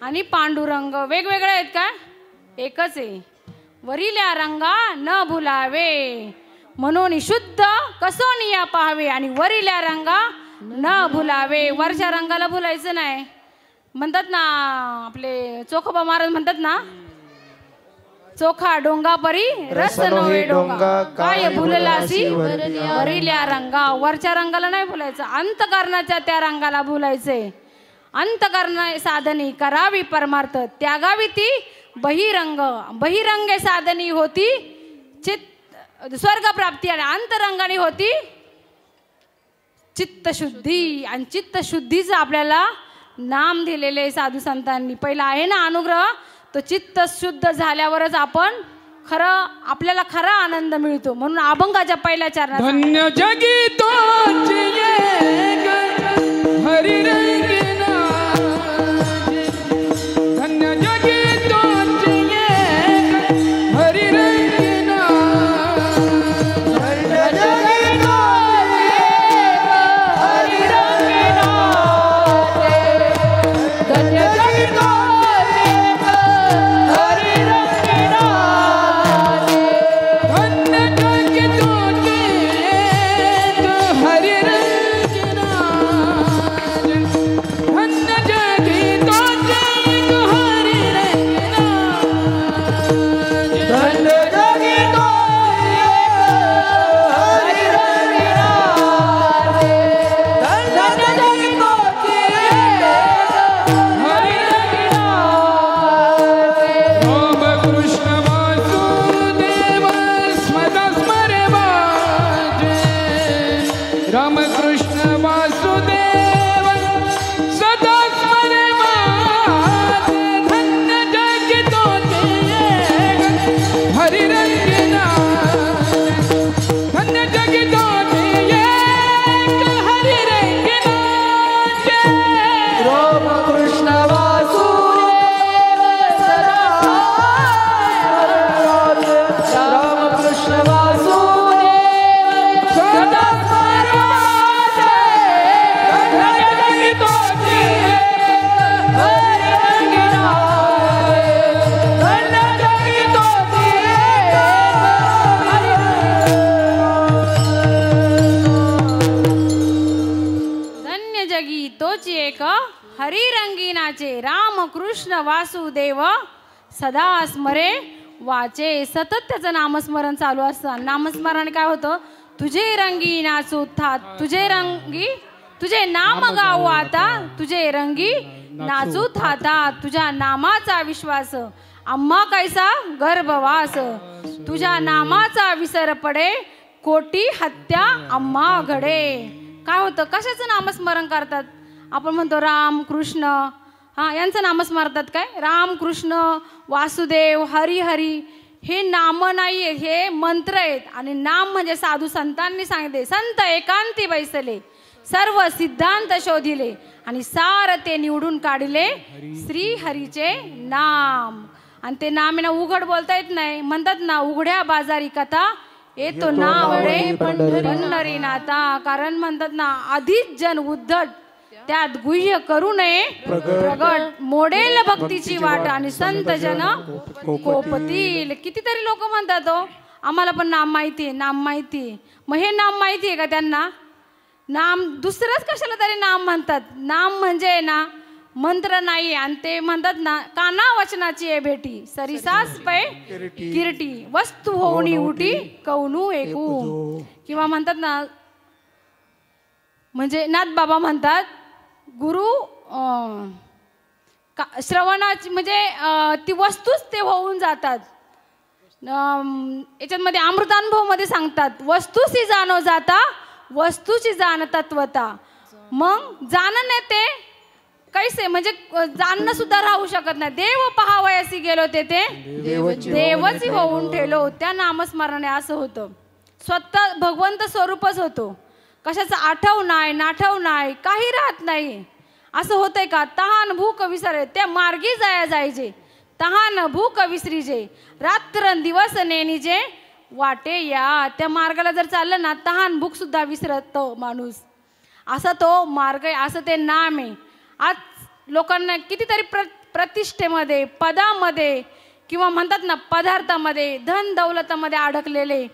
आणि पांडुरंग वेगवेगळे आहेत का? एकच आहे. वरिल्या रंगा न भुलावे म्हणून शुद्ध कसोनिया पाहावे, आणि वरिल्या रंगा न भुलावे, वरच्या रंगाला भुलायचं नाही. म्हणतात ना आपले चोखोबा महाराज म्हणतात ना, चोखा डोंगा परी रस नव्हे डोंगा, काय भुललासी वरिल्या रंगा. वरच्या रंगाला नाही भुलायचं, अंतकरणाच्या त्या रंगाला भुलायचंय. अंतकरण साधनी करावी परमार्थ, त्यागावी ती बहिरंग, बहिरंगे साधनी होती चित्त स्वर्गप्राप्ती, आणि अंतरंगाने होती चित्तशुद्धी. आणि चित्तशुद्धीचं आपल्याला नाम दिलेले साधू संतांनी. पहिला आहे ना अनुग्रह, तो चित्त शुद्ध झाल्यावरच आपण आपल्याला खरा आनंद मिळतो. म्हणून अभंगाच्या पहिल्या चरणात धन्य जगी तोची एक हरी रंगीना, धन्य जगी तोची एक हरी रंगीना, धन्य जगी तोची एक हरी रंगीना, धन्य जगी तोची एक हरी रंगीना, धन्य जगी तोची एक हरी रंगीना, धन्य जगी तोची एक हरी रंगीना, धन्य जगी तोची एक हरी रंगीना, रामकृष्ण वासुदेव सदा स्मरे माझे, धन्य जगी तोची एक हरी रंगीना, धन्य जगी तोची एक हरी रंगीना. रामकृष्ण वासुदेव सदा रामकृष्ण वासुदेव सदा धन्य जगी तोची एक हरी रंगीनाचे, रामकृष्ण वासुदेव सदा स्मरे वाचे. सतत त्याचं नामस्मरण चालू असतं. नामस्मरणाने काय होतं? तुझे रंगी नाचू थात, तुझे रंगी तुझे नाम गाऊ आता, तुझे रंगी नाचू थाता, तुझ्या नामाचा विश्वास आम्हा कैसा गर्भवास, तुझ्या नामाचा विसर पडे कोटी हत्या आम्हा घडे. काय होतं? कशाचं नामस्मरण करतात? आपण म्हणतो राम कृष्ण, हा यांचं नामस्मरतात. काय राम कृष्ण वासुदेव हरी हरी हे नाम नाही आहेत, हे मंत्र आहेत. आणि नाम म्हणजे साधू संतांनी सांगितले, संत एकांती बैसले सर्व सिद्धांत शोधिले, आणि सार ते निवडून काढले श्री हरीचे नाम. आणि ते नाम ना उघड बोलता येत नाही. म्हणतात ना, उघड्या बाजारी कथा येतो नावडे पंढरी नाता. कारण म्हणतात ना, आधीच जन उद्धट त्यात गुह्य करू नये प्रगट, मोडेल भक्तीची वाट आणि संत जन कोपतील. कितीतरी लोक म्हणतात, हो आम्हाला पण नाम माहितीये, नाम माहितीये. मग हे नाम माहितीये का त्यांना? नाम दुसरंच कशाला तरी नाम म्हणतात. नाम म्हणजे ना मंत्र नाही. आणि ते म्हणतात ना, काना वचनाची आहे भेटी, सरिसास पै किरटी, वस्तू होऊनी उठी कौनू एकू. किंवा म्हणतात ना, म्हणजे नाथ बाबा म्हणतात, गुरु श्रवणाची म्हणजे ती वस्तूच ते होऊन जातात. याच्यामध्ये अमृतानुभव मध्ये सांगतात, वस्तूची जाणो जाता वस्तूची जाण तत्वता. मग जाणं नाही ते कैसे, म्हणजे जाणणं सुद्धा राहू शकत नाही. देव पहावयासी गेलो ते देवच होऊन ठेलो. त्या नामस्मरणे असं होतं, स्वतः भगवंत स्वरूपच होतो. कशाचं आठव नाही नाठव नाही, काही राहत नाही. असं होतंय का? तहान भूक विसरे त्या मार्गी जायचे, तहान भूक विसरीजे रात्र दिवस नेणीजे वाटे या. त्या मार्गाला जर चाललं ना, तहान भूक सुद्धा विसरतो माणूस. असा तो मार्ग आहे, असं ते नाम आहे. आज लोकांना कितीतरी प्रतिष्ठेमध्ये, पदामध्ये, किंवा म्हणतात ना पदार्थामध्ये, धन दौलतामध्ये अडकलेले.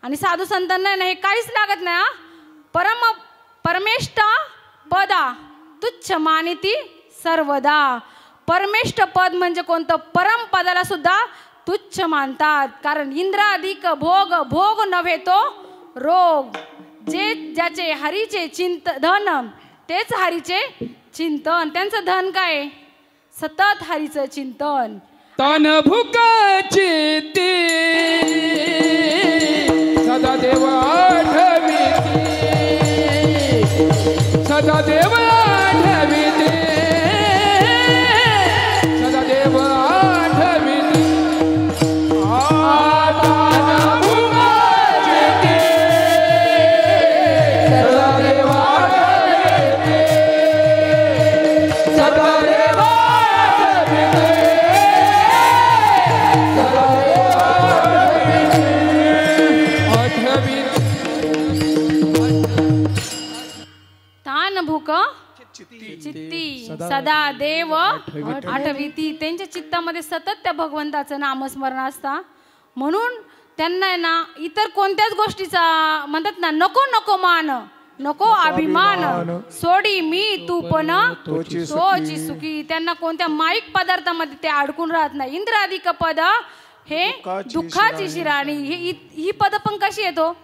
आणि साधू संतांना हे काहीच लागत नाही. परमेष्ठ पदा तुच्छ मानिती सर्वदा. परमेष्ठ पद म्हणजे कोणतं? परम पदाला सुद्धा तुच्छ मानतात. कारण इंद्राधिक भोग, भोग नव्हे तो रोग. जे ज्याचे हरीचे चिंतन तेच हरीचे चिंतन. त्यांचं धन काय? सतत हरीचं चिंतन. तन भुकाची ती सदा देव आठविती, सदा देव आठविती, सदा देव आठविती. तन भुकाची ती सदा देव आठविती, सदा देव आठविती. भूक चित्ती सदा देव आठविती. त्यांच्या चित्तामध्ये सतत त्या भगवंताचं नामस्मरण असता. म्हणून त्यांना ना इतर कोणत्याच गोष्टीचा म्हणतात ना नको नको मान, नको अभिमान, सोडी मी तू पण तोची सुखी. त्यांना कोणत्या माईक पदार्थामध्ये ते अडकून राहत नाही. इंद्रादिक पद हे दुःखाची शिराणी. ही पद पण कशी येतो?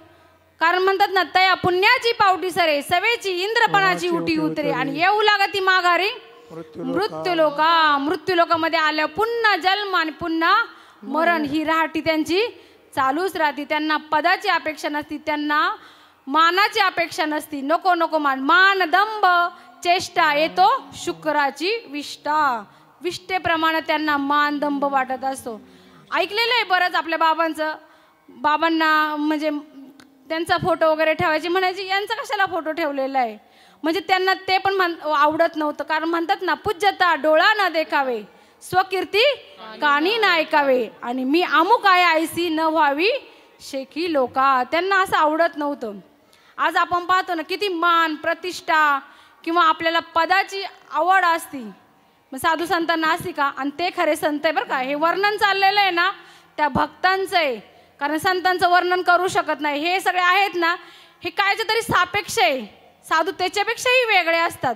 कारण म्हणतात ना तया पुण्याची पावटी सरे, सवेची इंद्रपणाची उटी उतरे, आणि येऊ लागती माघारी मृत्यूलोका. मृत्यूलोकामध्ये आल्या पुन्हा जन्म आणि पुन्हा मरण. ही राहटी त्यांची चालूच राहते. त्यांना पदाची अपेक्षा नसती, त्यांना मानाची अपेक्षा नसती. नको नको मान, मान दंभ चेष्टा येतो शुक्राची विष्ठा. विष्ठेप्रमाणे त्यांना मान दंभ वाटत असतो. ऐकलेलं आहे बरंच आपल्या बाबांचं. बाबांना म्हणजे त्यांचा फोटो वगैरे ठेवायची, म्हणायची यांचा कशाला फोटो ठेवलेला आहे. म्हणजे त्यांना ते पण आवडत नव्हतं. कारण म्हणतात ना पूज्यता डोळा न देखावे, स्वकीर्ती कानी न ऐकावे, आणि मी अमुक आहे आयसी न व्हावी शेखी लोका. त्यांना असं आवडत नव्हतं. आज आपण पाहतो ना किती मान प्रतिष्ठा किंवा आपल्याला पदाची आवड असती, मग साधू संतांना असती का? आणि ते खरे संत आहे बरं का. हे वर्णन चाललेलं आहे ना त्या भक्तांचं आहे. कारण संतांचं वर्णन करू शकत नाही. हे सगळे आहेत ना हे कायचं तरी सापेक्ष आहे. साधू त्याच्यापेक्षाही वेगळे असतात.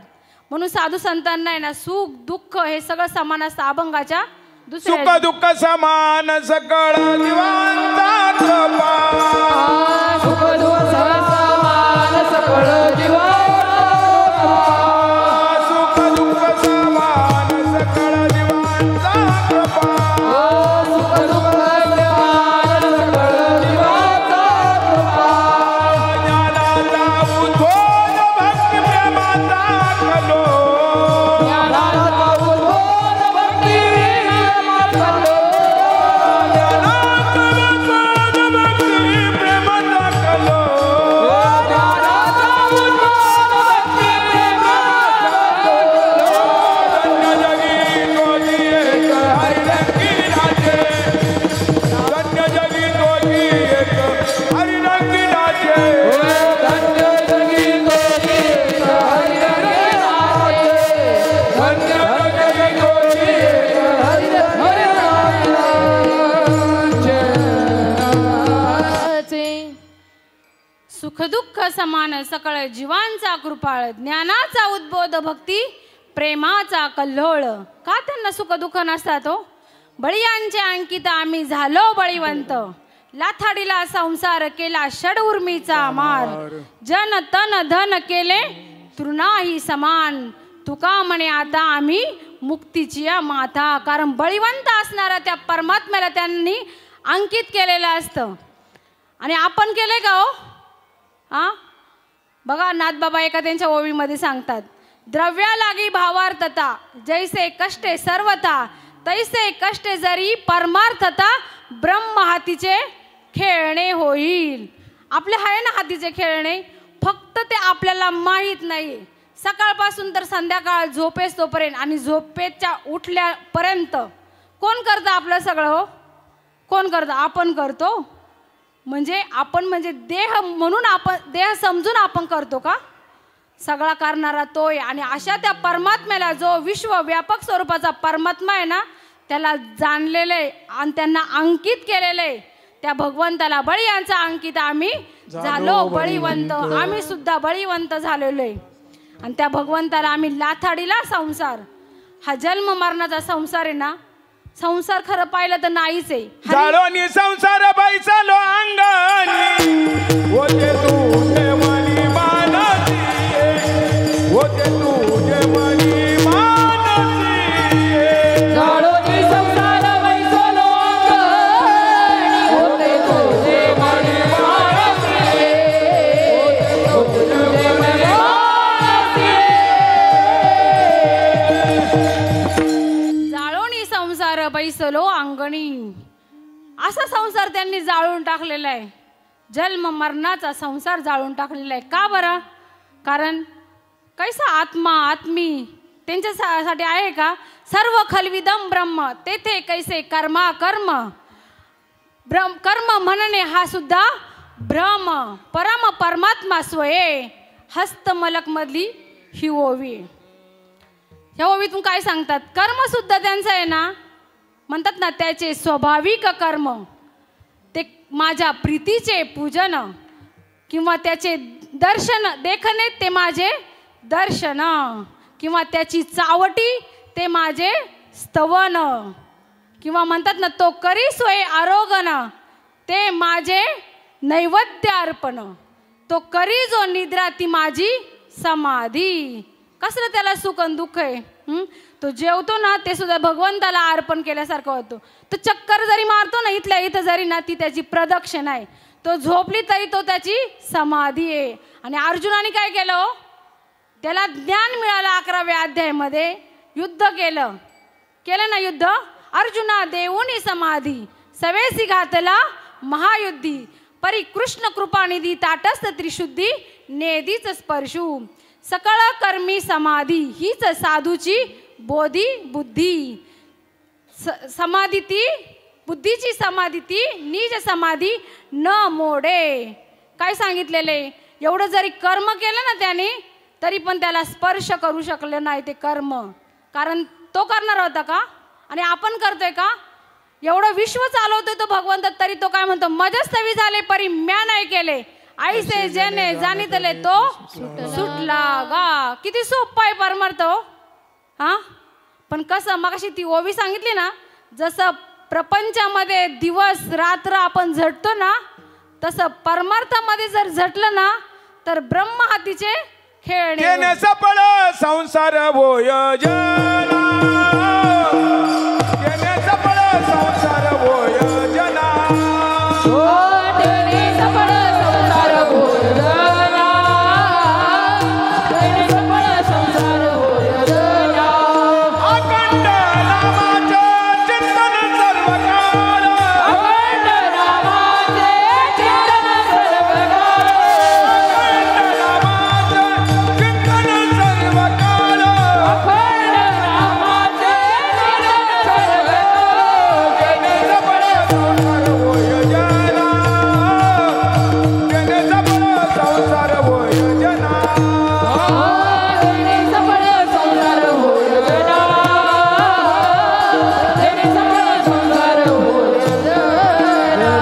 म्हणून साधू संतांना आहे ना सुख दुःख हे सगळं समान असतं. अभंगाच्या सुख दुःख समान सकळ जीवांचा कृपा, सुख दुःख समान सकळ जीवांचा, सुख दुःख समान सकळ जीवांचा कृपा, सुख दुःख समान सकळ जीवांचा कृपा. ज्ञानाचा उद्भव भक्ती प्रेमाचा कलो, ज्ञानाचा उद्भव भक्ती प्रेमाचा कलो, ज्ञानाचा उद्भव भक्ती प्रेमाचा कलो, ज्ञानाचा उद्भव भक्ती प्रेमाचा कलो. धन्य जगी तोची एक हरिरंगी नाचे, धन्य जगी तोची एक हरिरंगी नाचे, धन्य जगी तोची एक हरिरंगी नाचे, धन्य जगी तोची एक हरिरंगी नाचे. सुख दुःख समान सकळ जीवांचा कृपाळ, ज्ञानाचा उद्बोध भक्ती प्रेमाचा कल्लोळ. का त्यांना सुख दुःख नसतात हो? बळीयांचे अंकित आम्ही झालो बळीवंत, लाथाडीला संसार केला षड उर्मीचा मार, जन तन धन केले तृणाही समान, तुका म्हणे आता आम्ही मुक्तीची माथा. कारण बळीवंत असणारा त्या परमात्म्याला त्यांनी अंकित केलेलं असतं. आणि आपण केले का हो? हा बघा नाथबाबा एका त्यांच्या ओवीमध्ये सांगतात, द्रव्या लागी भावार्थता, जैसे कष्टे सर्वथा तैसे कष्टे जरी परमार्थता, ब्रह्म हातीचे खेळणे होईल. आपले आहे ना हातीचे खेळणे, फक्त ते आपल्याला माहीत नाही. सकाळपासून तर संध्याकाळ झोपेस तोपर्यंत आणि झोपेच्या उठल्यापर्यंत कोण करतं आपलं सगळं हो? कोण करतं? आपण करतो. म्हणजे आपण म्हणजे देह म्हणून आपण देह समजून आपण करतो का? सगळा करणारा तोय. आणि अशा त्या परमात्म्याला जो विश्वव्यापक स्वरूपाचा परमात्मा आहे ना त्याला जाणलेलं आहे आणि त्यांना अंकित केलेलं आहे. त्या भगवंताला बळीयांचा अंकित आम्ही झालो बळीवंत. आम्ही सुद्धा बळीवंत झालेलो आहे. आणि त्या भगवंताला आम्ही लाथाडीला संसार, हा जन्म मरणाचा संसार आहे ना, संसार खरं पाहिलं तर नाहीच आहे. जाळोनी संसार बैसलो अंगणी, होते तू मनी मानसी, होते तू मनी असा संसार त्यांनी जाळून टाकलेला आहे. जन्म मरणाचा संसार जाळून टाकलेला आहे. का बरं? कारण कैसा आत्मा आत्मी त्यांच्यासाठी आहे का? सर्व खलविदम ब्रह्म तेथे कैसे कर्मा कर्म कर्म म्हणणे हा सुद्धा ब्रह्म परम परमात्मा स्वये हस्तमलक मधली ही ओवी. ह्या ओवीतून काय सांगतात? कर्म सुद्धा त्यांचं आहे ना, म्हणतात ना त्याचे स्वाभाविक कर्म ते माझ्या प्रीतीचे पूजन किंवा त्याचे दर्शन देखणे ते माझे दर्शन किंवा त्याची चावटी ते माझे स्तवन किंवा म्हणतात ना तो करी सोय आरोगण ते माझे नैवेद्य अर्पण. तो करी जो निद्रा ती माझी समाधी. कसलं त्याला सुख आणि दुःख आहे. तो जेवतो ना ते सुद्धा भगवंताला अर्पण केल्यासारखं होतं. तो चक्कर जरी मारतो ना इथल्या इथं जरी ना ती त्याची प्रदक्षिणा आहे. तो झोपली तरी तो त्याची समाधी आहे. आणि अर्जुनाने काय केलं? त्याला ज्ञान मिळालं 11व्या अध्यायामध्ये. युद्ध केलं ना युद्ध. अर्जुना देऊनी समाधी सवेसी घातला महायुद्धी परी कृष्ण कृपानिधी ताटस्थ त्रिशुद्धी नेदीच स्पर्शू सकळ कर्मी समाधी हीच साधूची बोधी बुद्धी. समाधी ती बुद्धीची समाधी ती निज समाधी न मोडे. काय सांगितलेले? एवढं जरी कर्म केलं ना त्याने तरी पण त्याला स्पर्श करू शकलं नाही ते कर्म. कारण तो करणार होता का? आणि आपण करतोय का? एवढं विश्व चालवतोय तो भगवंत तरी तो काय म्हणतो? मजस्तवी झाले परी म्या नाही केले आईसे जेने जाणीतले तो सुटला गा. किती सोपं आहे परमार्थ हा. पण कसं मगाशी ती ओवी सांगितली ना, जसं प्रपंचामध्ये दिवस रात्र आपण झटतो ना तसं परमार्थामध्ये जर झटलं ना तर ब्रह्म हातीचे खेळणे सफळ संसार भोजना. सफळ संसार भोजना. सफळ संसार भोजना. सफळ संसार भोजना. अखंड नामाचे चिंतन सर्व काळ. अखंड नामाचे चिंतन सर्व काळ. अखंड नामाचे चिंतन सर्व काळ. अखंड नामाचे चिंतन सर्व काळ. सफळ संसार भोजना. सफळ संसार भोजना. सफळ संसार भोजना. सफळ संसार भोजना.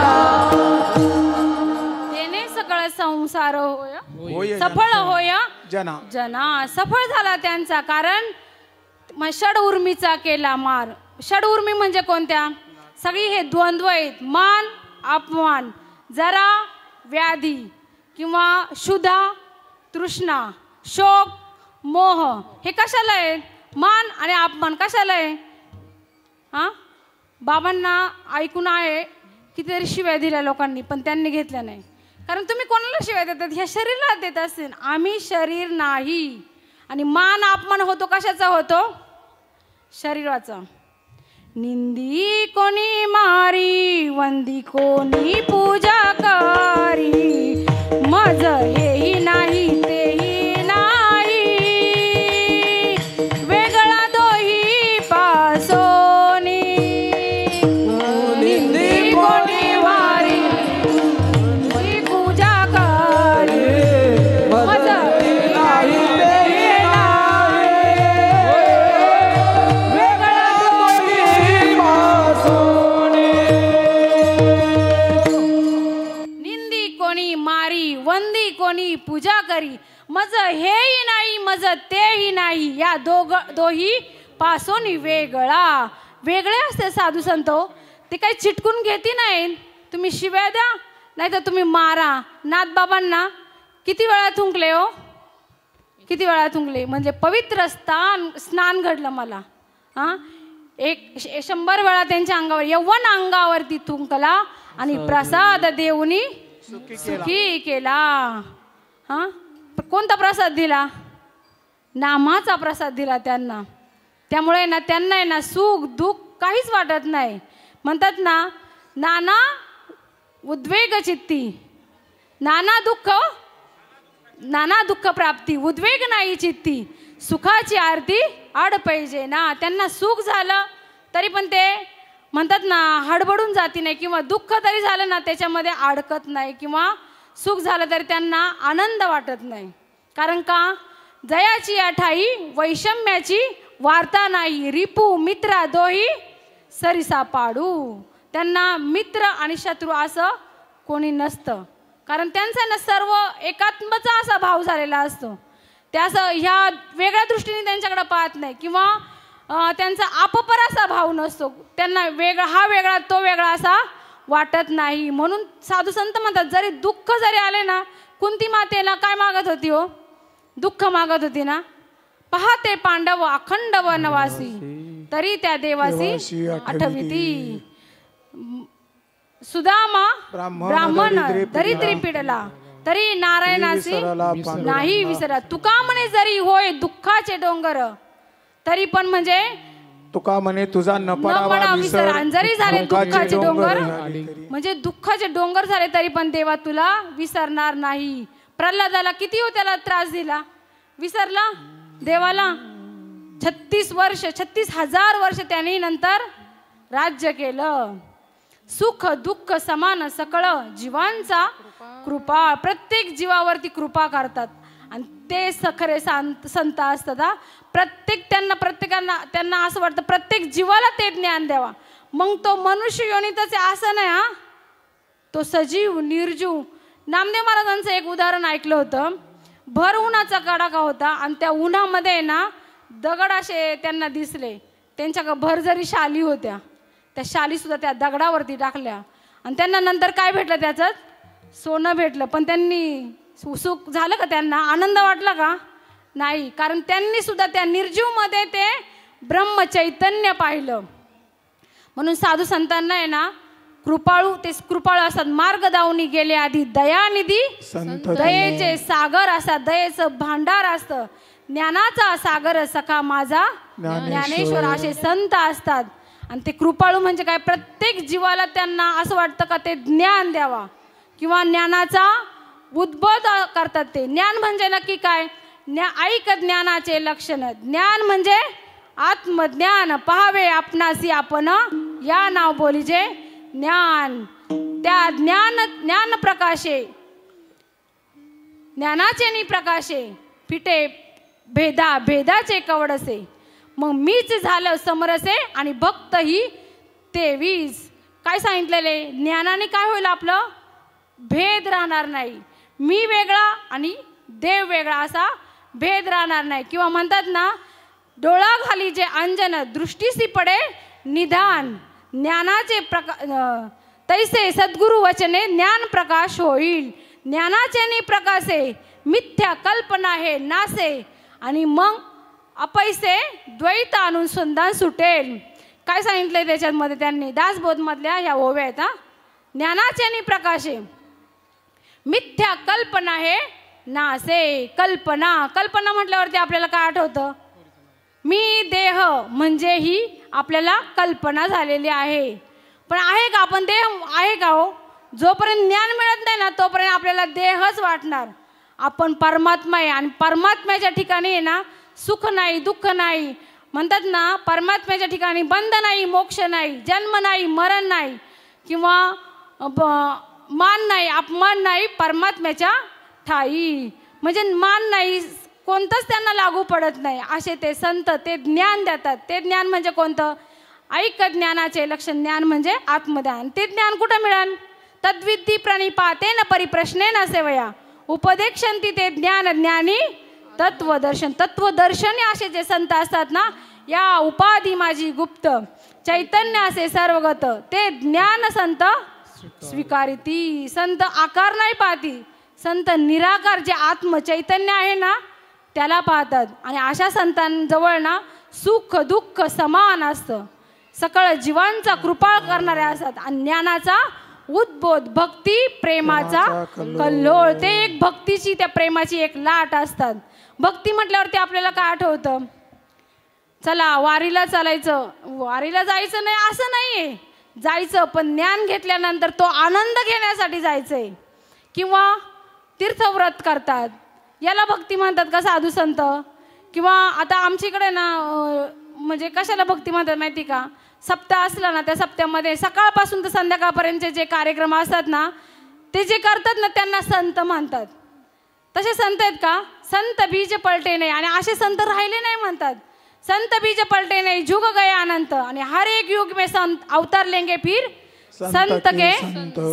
त्याने सगळं संसार होय होय सफळ होय जना. जना. सफळ झाला त्यांचा. कारण षड उर्मीचा केला मार. षड उर्मी म्हणजे कोणत्या? सगळी हे द्वंद्व आहेत. मान अपमान जरा व्याधी किंवा क्षुधा तृष्णा शोक मोह हे कशाला आहे? मान आणि अपमान कशाला आहे? हा. बाबांना ऐकून आहे कितीतरी शिव्या दिल्या लोकांनी पण त्यांनी घेतल्या नाही. कारण तुम्ही कोणाला शिव्या देतात? ह्या शरीराला देत असेल. आम्ही शरीर नाही. आणि मान अपमान होतो कशाचा होतो? शरीराचा. निंदी कोणी मारी वंदी कोणी पूजा करी मज हेही नाही तेही नाही वेगळा दोही पासोनी. निंदी कोणी मारी वंदी पूजा करी मज हेही नाही तेही नाही वेगळा दोही पासोनी. निंदी कोणी मारी वंदी कोणी पूजा करी मज हेही नाही मज तेही नाही या दोही पासून वेगळा. वेगळे असते साधू संत. ते काही चिटकून घेती नाही. तुम्ही शिव्या द्या नाही तर तुम्ही मारा. नाथबाबांना किती वेळा थुंकले हो? किती वेळा थुंकले? म्हणजे पवित्र स्नान घडलं मला. हा. 100 वेळा त्यांच्या अंगावर यौवन अंगावरती थुंकला आणि प्रसाद देऊनी सुखी केला. हा. कोणता प्रसाद दिला? नामाचा प्रसाद दिला त्यांना. त्यामुळे ना त्यांना आहे ना सुख दुःख काहीच वाटत नाही. म्हणतात ना नाना उद्वेग चित्ती, नाना दुःख प्राप्ती, उद्वेग नाही चित्ती, सुखाची आरती आड पाहिजे ना. त्यांना सुख झालं तरी पण ते म्हणतात ना हडबडून जाती नाही, किंवा दुःख तरी झालं ना त्याच्यामध्ये अडकत नाही, किंवा सुख झालं तरी त्यांना आनंद वाटत नाही. कारण का, जयाची अठाई वैषम्याची वार्ता नाही, रिपू मित्रा दोही सरिसा पाडू. त्यांना मित्र आणि शत्रू असं कोणी नसतं, कारण त्यांचा ना सर्व एकात्मचा असा भाव झालेला असतो. ते असं ह्या वेगळ्या दृष्टीने त्यांच्याकडे पाहत नाही, किंवा त्यांचा आपपर असा भाव नसतो. त्यांना वेगळा हा वेगळा तो वेगळा असा वाटत नाही. म्हणून साधू संत म्हणतात, जरी दुःख जरी आले ना, कुंती मातेला काय मागत होती हो, दुःख मागत होती ना. पाहते पांडव अखंड वनवासी, तरी त्या देवासी आठविती. सुदामा ब्राह्मण दरिद्री पिडला, तरी नारायणासी नाही विसरा. तुका म्हणे जरी होय दुःखाचे डोंगर, तरी पण म्हणजे तुका म्हणे तुझा न पडावा विसर. जरी झाले दुःखाचे डोंगर, म्हणजे दुःखाचे डोंगर झाले तरी पण देवा तुला विसरणार नाही. प्रल्हादाला किती हो त्याला त्रास दिला, विसरला देवाला. 36,000 वर्ष त्यांनी नंतर राज्य केलं. सुख दुःख समान सकळ जीवांचा कृपा, प्रत्येक जीवावरती कृपा करतात. आणि ते खरे संत असतात. त्यांना असं वाटतं प्रत्येक जीवाला ते ज्ञान द्यावा. मग तो मनुष्य योनीतच असं नाही हा, तो सजीव निर्जीव. नामदेव महाराजांचं एक उदाहरण ऐकलं होतं. भर उन्हाचा कडाका होता आणि त्या उन्हामध्ये ना दगड असे त्यांना दिसले. त्यांच्या भर जरी शाली होत्या, त्या शाली सुद्धा त्या दगडावरती टाकल्या आणि त्यांना नंतर काय भेटलं, त्याचं सोनं भेटलं. पण त्यांनी सुख झालं का, त्यांना आनंद वाटला का, नाही. कारण त्यांनी सुद्धा त्या निर्जीवमध्ये ते ब्रह्म चैतन्य पाहिलं. म्हणून साधू संतांना आहे ना कृपाळू, ते कृपाळू असतात. मार्ग दावणी गेले आधी दयानिधी, दयेचे सागर असतात, दयेचं भांडार असतं. ज्ञानाचा सागर सखा माझा ज्ञानेश्वर, असे संत असतात. आणि ते कृपाळू म्हणजे काय, प्रत्येक जीवाला त्यांना असं वाटतं का ते ज्ञान द्यावा, किंवा ज्ञानाचा उद्बोध करतात. ते ज्ञान म्हणजे नक्की काय, ऐक ज्ञानाचे लक्षण. ज्ञान म्हणजे आत्मज्ञान, पहावे आपणासी आपण या नाव बोलीजे ज्ञान. त्या ज्ञान प्रकाशे, ज्ञानाचे नि प्रकाशे, फिटे भेदाचे कवडसे. मग मीच झालं समरसे आणि भक्त ही तेवीस. काय सांगितलेले, ज्ञानाने काय होईल, आपलं भेद राहणार नाही. मी वेगळा आणि देव वेगळा असा भेद राहणार नाही. किंवा म्हणतात ना, डोळा घाली जे अंजन दृष्टीसी पडे निधान, ज्ञानाचे तैसे सद्गुरु वचने ज्ञान प्रकाश होईल. ज्ञानाचे नि प्रकाशे मिथ्या कल्पना हे नासे, आणि मग अपैसे द्वैत अनुसंधान सुटेल. काय सांगितलंय त्याच्यामध्ये त्यांनी, दासबोध मधल्या ह्या ओव्या आहेत. ज्ञानाचे नि प्रकाशे मिथ्या कल्पना हे नासे. कल्पना म्हटल्यावरती आपल्याला काय आठवतं, मी देह म्हणजे ही आपल्याला कल्पना झालेली आहे. पण आहे का आपण देह आहे का हो, जोपर्यंत ज्ञान मिळत नाही ना तोपर्यंत आपल्याला देहच वाटणार. आपण परमात्मा आहे आणि परमात्म्याच्या ठिकाणी आहे ना सुख नाही दुःख नाही. म्हणतात ना, परमात्म्याच्या ठिकाणी बंध नाही, मोक्ष नाही, जन्म नाही, मरण नाही, किंवा मान नाही, अपमान नाही परमात्म्याच्या ठाई. म्हणजे मान नाही, कोणतंच त्यांना लागू पडत नाही. असे ते संत ते ज्ञान देतात. ते ज्ञान म्हणजे कोणतं, ऐक ज्ञानाचे लक्षण. ज्ञान म्हणजे आत्मज्ञान. ते ज्ञान कुठं मिळेल, तद्विद्धी प्रणिपातेन परिप्रश्नेन सेवया उपदेक्षन्ति ते ज्ञान ज्ञानी तत्वदर्शन. तत्वदर्शनी असे जे संत असतात ना, या उपाधी माझी गुप्त चैतन्य असे सर्वगत, ते ज्ञान संत स्वीकारिती. संत आकार नाही पाहती, संत निराकार जे आत्म चैतन्य आहे ना त्याला पाहतात. आणि अशा संतांजवळ ना सुख दुःख समान असतं. सकळ जीवांचा कृपा करणारे असतात. आणि ज्ञानाचा उद्बोध, भक्ती प्रेमाचा कल्लोळ, ते एक भक्तीची त्या प्रेमाची एक लाट असतात. भक्ती म्हटल्यावरती आपल्याला काय आठवतं, चला वारीला चालायचं, वारीला जायचं नाही असं नाहीये. जायचं, पण ज्ञान घेतल्यानंतर तो आनंद घेण्यासाठी जायचंय. किंवा तीर्थव्रत करतात, याला भक्ती म्हणतात का साधू संत? किंवा आता आमच्याकडे ना म्हणजे कशाला भक्ती म्हणतात माहिती का? सप्ताह असला ना, त्या सप्त्यामध्ये सकाळपासून तर संध्याकाळपर्यंतचे जे कार्यक्रम असतात ना, ते जे करतात ना त्यांना संत म्हणतात. तसे संत आहेत का? संत बीज पलटे नाही, आणि असे संत राहिले नाही म्हणतात. संत बीज पलटे नहीं, जुग गए अनंत, आणि हर एक युग में संत अवतार लेंगे फिर संत के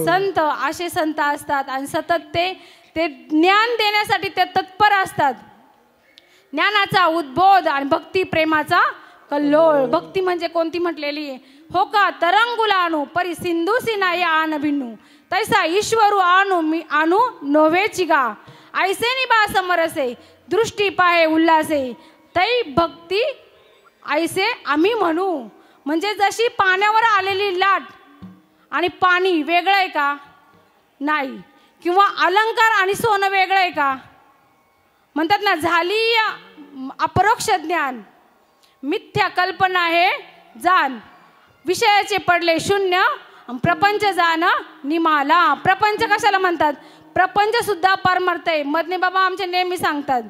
संत. असे संत असतात आणि सतत ते ज्ञान देण्यासाठी ते तत्पर असतात. ज्ञानाचा उद्बोध आणि भक्ती प्रेमाचा कल्लोळ. भक्ती म्हणजे कोणती म्हटलेली आहे? हो का तरंगुला आणू परी सिंधू सिनाई आन भिन्नू, तैसा ईश्वरू आणू मी आणू नोवेची गा, ऐसे निभा समरसे दृष्टी पाहे उल्हासे, तै भक्ती ऐसे आम्ही म्हणू. म्हणजे जशी पाण्यावर आलेली लाट आणि पाणी वेगळं आहे का? नाही. किंवा अलंकार आणि सोनं वेगळं आहे का? म्हणतात ना, झाली अपरोक्ष ज्ञान, मिथ्या कल्पना हे जाण, विषयाचे पडले शून्य, प्रपंच जाण निमाला. प्रपंच कशाला म्हणतात? प्रपंच सुद्धा परमार्थ आहे. मदने बाबा आमचे नेहमी सांगतात,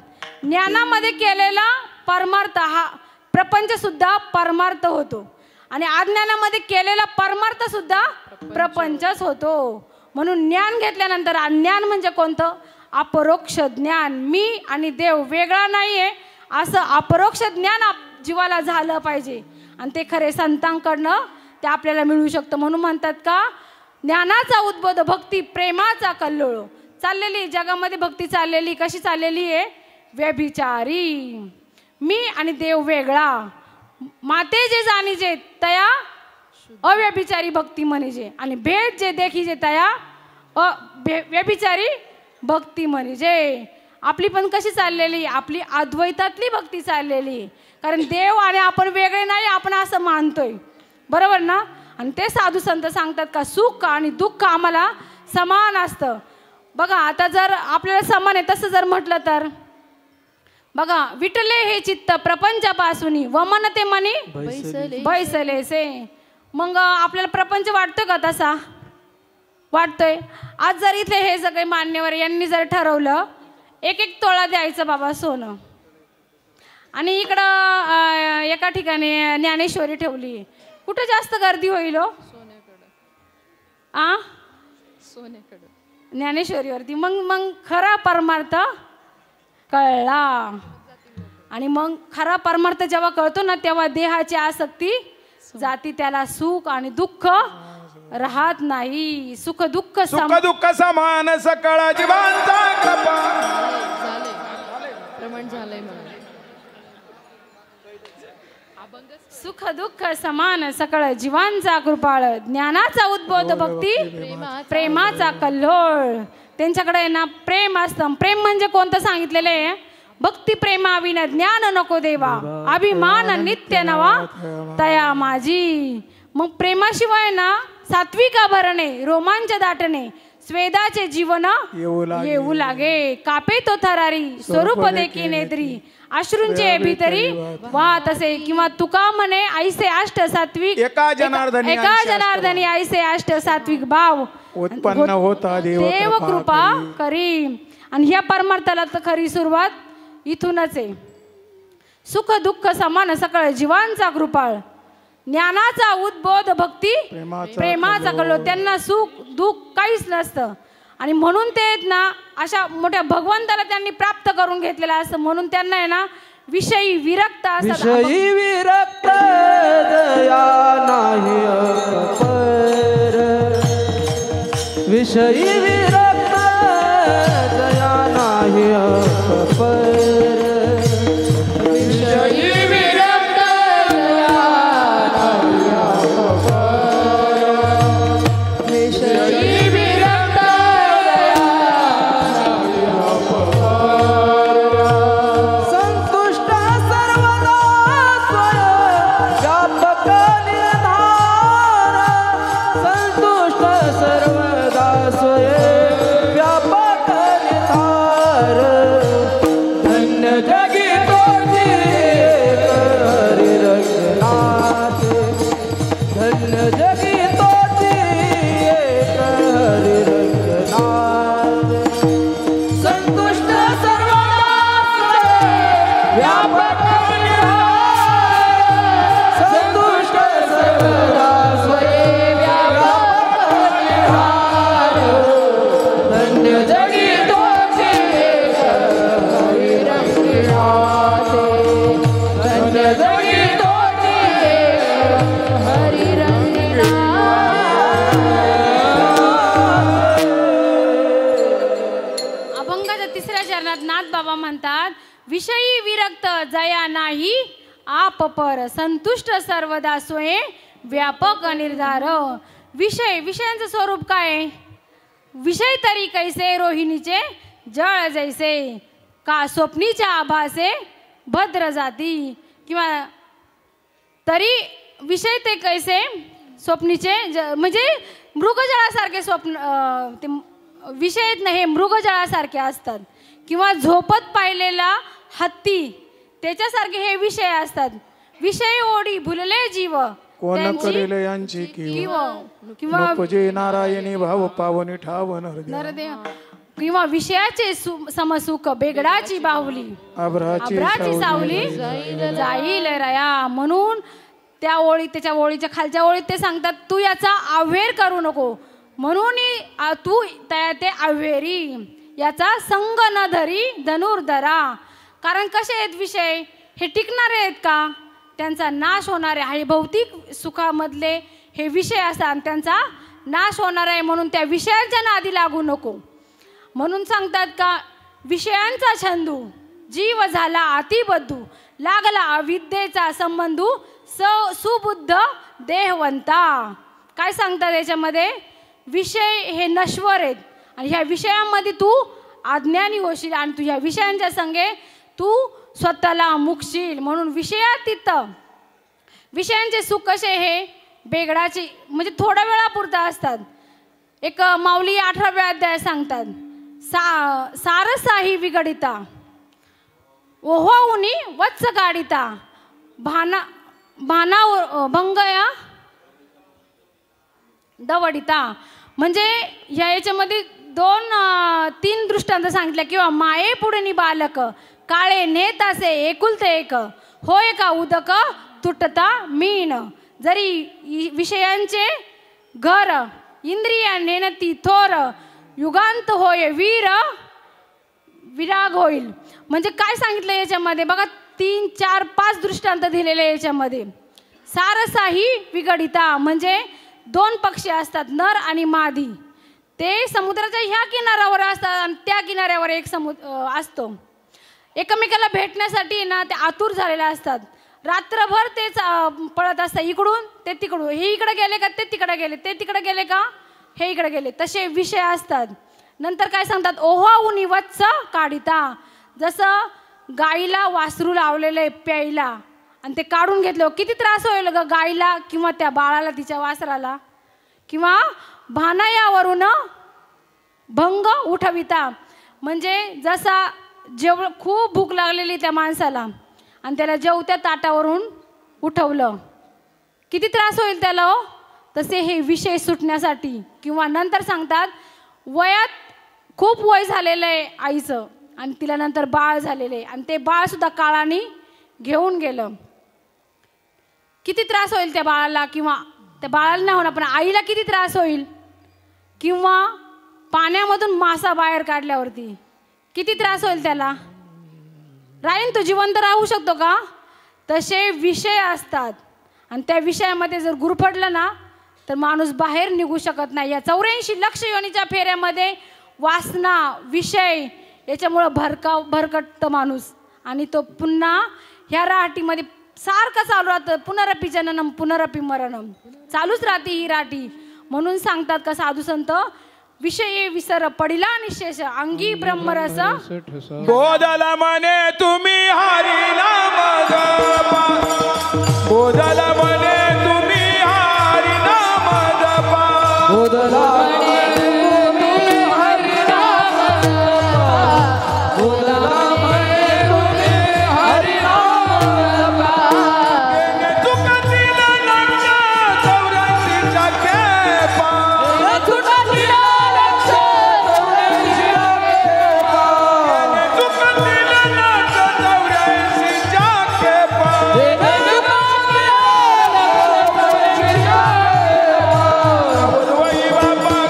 ज्ञानामध्ये केलेला परमार्थ हा प्रपंच सुद्धा परमार्थ होतो, आणि अज्ञानामध्ये केलेला परमार्थ सुद्धा प्रपंचच होतो. म्हणून ज्ञान घेतल्यानंतर, ज्ञान म्हणजे कोणतं? अपरोक्ष ज्ञान. मी आणि देव वेगळा नाहीये असं अपरोक्ष ज्ञान जीवाला झालं पाहिजे, आणि ते खरे संतांकडनं ते आपल्याला मिळू शकतं. म्हणून म्हणतात का, ज्ञानाचा उद्बोध भक्ती प्रेमाचा कल्लोळ. चाललेली जगामध्ये भक्ती चाललेली कशी चाललेली आहे? व्यभिचारी. मी आणि देव वेगळा. माते जे जाणीजे तया अव्यभिचारी भक्ती म्हणजे, आणि भेद जे देखीजे तया व्यभिचारी भक्ती म्हणजे. आपली पण कशी चाललेली? आपली अद्वैतातली भक्ती चाललेली. कारण देव आणि आपण वेगळे नाही आपण असं मानतोय, बरोबर ना? आणि ते साधू संत सांगतात का सुख आणि दुःख आम्हाला समान असतं. बघा आता जर आपल्याला समान आहे तसं जर म्हटलं तर बघा, विटले हे चित्त प्रपंचापासून वमनते मनी बैसलेसे. मग आपल्याला प्रपंच वाटतोय का? तसा वाटतोय. आज जर इथे हे सगळे मान्यवर यांनी जर ठरवलं 1-1 तोळा द्यायचं बाबा सोनं, आणि इकडं एका ठिकाणी ज्ञानेश्वरी ठेवली, कुठे जास्त गर्दी होईल हो? सोन्याकडे, ज्ञानेश्वरीवरती. मग खरा परमार्थ कळला, आणि मग खरा परमार्थ जेव्हा कळतो ना, तेव्हा देहाची आसक्ती जाती, त्याला सुख आणि दुःख राहत नाही. सुख दुःख समान सकळ जीवांचा कृपा. प्रमाण झालंय म्हणून सुख दुःख समान सकळ जीवांचा कृपाळ. ज्ञानाचा उद्बोध भक्ती प्रेमाचा कल्लोळ. त्यांच्याकडे ना प्रेम असतं. प्रेम म्हणजे कोणतं सांगितलेलं आहे? भक्ती प्रेमाविन ज्ञान नको देवा, अभिमान नित्य नवा तया माझी. मग प्रेमाशिवाय ना सात्विका भरणे, रोमांच दाटणे, स्वेदाचे जीवन येऊ लागे. कापे तो थरारी स्वरूप देखी नेत्री, अश्रूंचे भीतरी वाहत असे. किंवा तुका म्हणे ऐसे अष्ट सात्विक, एका जनार्दनी ऐसे अष्ट सात्विक भाव उत्पन्न होता देव कृपा करी. आणि ह्या परमार्थाला तर खरी सुरुवात इथूनच आहे. सुख दुःख समान सकळ जीवांचा कृपाळ. ज्ञानाचा उद्बोध भक्ती प्रेमाचा कल्लोळ. त्यांना सुख दुःख काहीच नसतं, आणि म्हणून ते ना अशा मोठ्या भगवंताला त्यांनी प्राप्त करून घेतलेलं असतं. म्हणून त्यांना आहे ना विषयी विरक्त असतात. विषयी विरक्त दया नाही अपर, विषयी विरक्त दया नाही अपर, विषयी विरक्त दया नाही अपर, विषयी विरक्त दया नाही अपर. संतुष्ट सर्वदा स्वयं व्यापक निर्धार, संतुष्ट सर्वदा स्वयं व्यापक निर्धार. कीर्तनात नाथ बाबा म्हणतात, विषयी विरक्त जया नाही आप पर, संतुष्ट सर्वदा सोये व्यापक निर्धार. विषयांचं स्वरूप काय? विषय तरी कैसे रोहिणीचे जळ जैसे, का स्वप्नीच्या आभासे भद्र जाती. किंवा तरी विषय ते कैसे स्वप्नीचे म्हणजे मृगजळासारखे स्वप्न ते विषय हे मृगजळासारखे असतात. किंवा झोपत पाहिलेला हत्ती त्याच्यासारखे हे विषय असतात. विषय ओढी भुलले जीव कोण करेल यांची किंवा नकोजे नारायणी भाव पावनी ठाव नरदेव. किंवा विषयाचे समसुख बेगडाची बाहुली अभ्राची सावली जाईल रया. म्हणून त्या ओळी त्याच्या ओळीच्या खालच्या ओळीत ते सांगतात, तू याचा अव्हेर करू नको, म्हणून तू ते अव्हेरी याचा संग न धरी धनुर्धरा. कारण कसे आहेत विषय? हे टिकणारे आहेत का? त्यांचा नाश होणार आहे. भौतिक सुखामधले हे विषय असतात, त्यांचा नाश होणार आहे. म्हणून त्या विषयांच्या नादी लागू नको. म्हणून सांगतात का, विषयांचा छंदू जीव झाला अतिबद्धू, लागला अविद्येचा संबंधू सुबुद्ध देहवंता. काय सांगतात याच्यामध्ये? विषय हे नश्वर आहेत आणि ह्या विषयांमध्ये तू अज्ञानी होशील आणि तू ह्या विषयांच्या संगे तू स्वतःला मुकशील. म्हणून विषयातीत विषयांचे सुख कसे हे बेगडाचे म्हणजे थोड्या वेळापुरता असतात. एक माऊली 18व्या अध्याय सांगतात, सारसाही विगडिता ओहोनी वत्स गाडिता भाना भंगया दवडिता. म्हणजे याच्यामध्ये 2-3 दृष्टांत सांगितले. किंवा माये पुढे बालक काळे नेत असे एकुलते एक, होय का उदक तुटता मीन. जरी विषयांचे घर इंद्रिया नेनती थोर, युगांत होय वीर विराग होईल. म्हणजे काय सांगितलं याच्यामध्ये बघा, 3, 4, 5 दृष्टांत दिलेले याच्यामध्ये. सारसाही विगडिता म्हणजे 2 पक्षी असतात, नर आणि मादी. ते समुद्राच्या ह्या किनाऱ्यावर असतात आणि त्या किनाऱ्यावर एक असतो. एकमेकाला भेटण्यासाठी ना ते आतुर झालेले असतात. रात्रभर तेच पळत असतात, इकडून ते तिकडून, हे इकडे गेले का ते तिकडे गेले, ते तिकडे गेले का हे इकडे गेले, तसे विषय असतात. नंतर काय सांगतात, ओहा उनी वत्स काढिता. जसं गाईला वासरू लावलेलं आहे प्यायला आणि ते काढून घेतलं, किती त्रास होईल ग गाईला किंवा त्या बाळाला, तिच्या वासराला. किंवा भानायावरून भंग उठविता म्हणजे जसा खूप भूक लागलेली त्या माणसाला आणि त्याला जेवत्या ताटावरून उठवलं, किती त्रास होईल त्याला हो. तसे हे विषय सुटण्यासाठी. किंवा नंतर सांगतात, वयात खूप वय झालेलं आहे आईचं आणि तिला नंतर बाळ झालेलं आहे आणि ते बाळ सुद्धा काळाने घेऊन गेलं, किती त्रास होईल त्या बाळाला. किंवा त्या बाळाला नाही होणार पण आईला किती त्रास होईल. किंवा पाण्यामधून मासा बाहेर काढल्यावरती किती त्रास होईल त्याला. राहीन तो जिवंत राहू शकतो का? तसे विषय असतात आणि त्या विषयामध्ये जर गुरफटलं ना तर माणूस बाहेर निघू शकत नाही. या 84 लक्ष योनीच्या फेऱ्यामध्ये वासना विषय याच्यामुळं भरकटतं माणूस आणि तो पुन्हा ह्या राहाटीमध्ये सारखं चालू राहतं. पुनरपी जननम पुनरपी मरणम चालूच राहते ही राठी. म्हणून सांगतात का साधू संत, विषय विसर पडिला निशेष अंगी ब्रह्मरस बोधला म्हणे तुम्ही हरी नाम जपा, बोधला म्हणे तुम्ही हरी नाम जपा, बोधला बाबा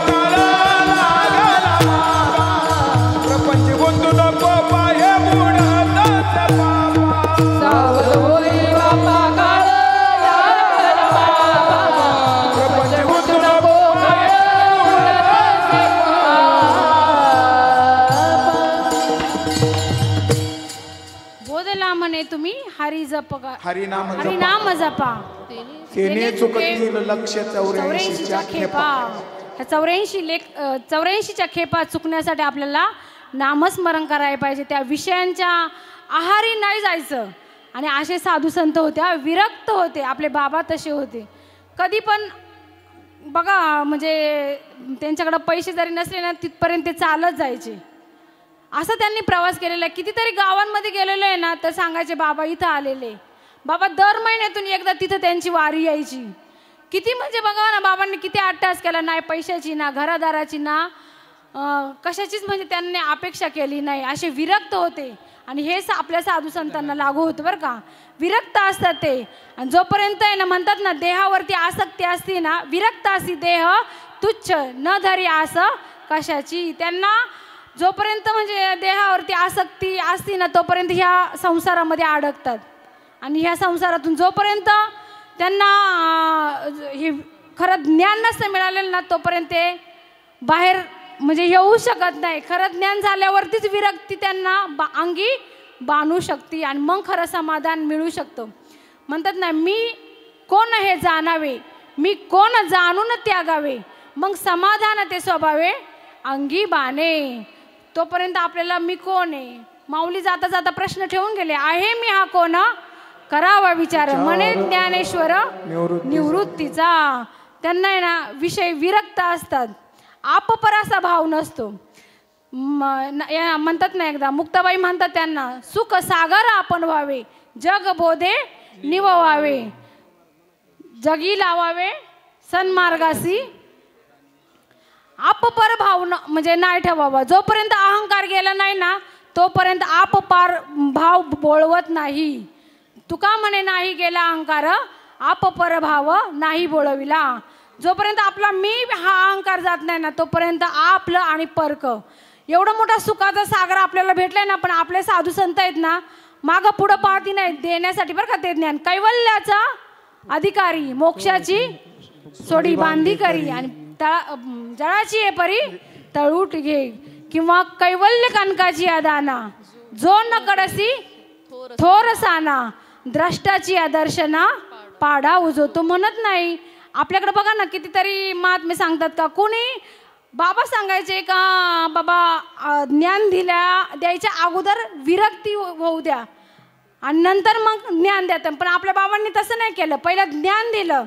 मने तुम्ही हरी जपा हरिनाम जपा. हरिनाम जपा तेने चुकतील लक्ष 84च्या खेपा. ह्या 84च्या खेपा चुकण्यासाठी आपल्याला नामस्मरण करायला पाहिजे. त्या विषयांच्या आहारी नाही जायचं. आणि असे साधू संत होते, विरक्त होते. आपले बाबा तसे होते. कधी पण बघा म्हणजे त्यांच्याकडे पैसे जरी नसले ना तिथपर्यंत ते चालत जायचे. असं त्यांनी प्रवास केलेला आहे. कितीतरी गावांमध्ये गेलेलो आहे ना तर सांगायचे बाबा इथं आलेले. बाबा दर महिन्यातून एकदा तिथं त्यांची वारी यायची. किती म्हणजे बघा ना बाबांनी किती अट्टास केला. नाही पैशाची ना घरादाराची ना कशाचीच म्हणजे त्यांनी अपेक्षा केली नाही. असे विरक्त होते. आणि हे आपल्या साधू संतांना लागू होतं बरं का. विरक्त असतात ते. आणि जोपर्यंत आहे ना म्हणतात ना देहावरती आसक्ती असते ना विरक्त असी देह तुच्छ न धरी आस कशाची. त्यांना जोपर्यंत म्हणजे देहावरती आसक्ती असते ना तोपर्यंत ह्या संसारामध्ये अडकतात. आणि ह्या संसारातून जोपर्यंत त्यांना हे खरं ज्ञान नसतं मिळालेलं ना तोपर्यंत ते बाहेर म्हणजे येऊ शकत नाही. खरं ज्ञान झाल्यावरतीच विरक्ती त्यांना अंगी बांधू शकते आणि मग खरं समाधान मिळू शकतं. म्हणतात ना मी कोण हे जाणावे, मी कोण जाणून त्यागावे, मग समाधान ते स्वभावे अंगी बाणे. तोपर्यंत आपल्याला मी कोण आहे. माऊली जाता जाता प्रश्न ठेवून गेले, आहे मी हा कोण, करावा विचार म्हणे ज्ञानेश्वर निवृत्तीचा. त्यांना आहे ना विषय विरक्त असतात. आपपराचा भाव नसतो. म्हणतात ना एकदा मुक्ताबाई म्हणतात त्यांना सुख सागर आपण व्हावे, जग बोधे निववावे, जगी लावावे सन्मार्गासी, आपपर भाव म्हणजे नाही ठेवावा. जोपर्यंत अहंकार गेला नाही ना तोपर्यंत आपपार भाव बोळवत नाही. तुका म्हणे नाही गेला अहंकार, आपपर भाव नाही बोळविला. जोपर्यंत आपला मी हा अहंकार जात नाही ना तोपर्यंत आपलं आणि परक एवढा मोठा सुखाचा सागर आपल्याला भेटलाय ना. पण आपले साधू संत आहेत ना मागं पुढं पाहती नाही देण्यासाठी बरं का. ते ज्ञान कैवल्याचा अधिकारी, मोक्षाची सोडी बांधी करी आणि जळाची ये परी तळूट घे, किंवा कैवल्य कनकाची दाना जो न कडसी थोर साना, द्रष्टाची दर्शना पाडा उजो. तो म्हणत नाही. आपल्याकडे बघा ना कितीतरी महात्मे सांगतात का कोणी बाबा सांगायचे का बाबा ज्ञान द्यायच्या अगोदर विरक्ती होऊ द्या आणि नंतर मग ज्ञान देतात. पण आपल्या बाबांनी तसं नाही केलं. पहिलं ज्ञान दिलं.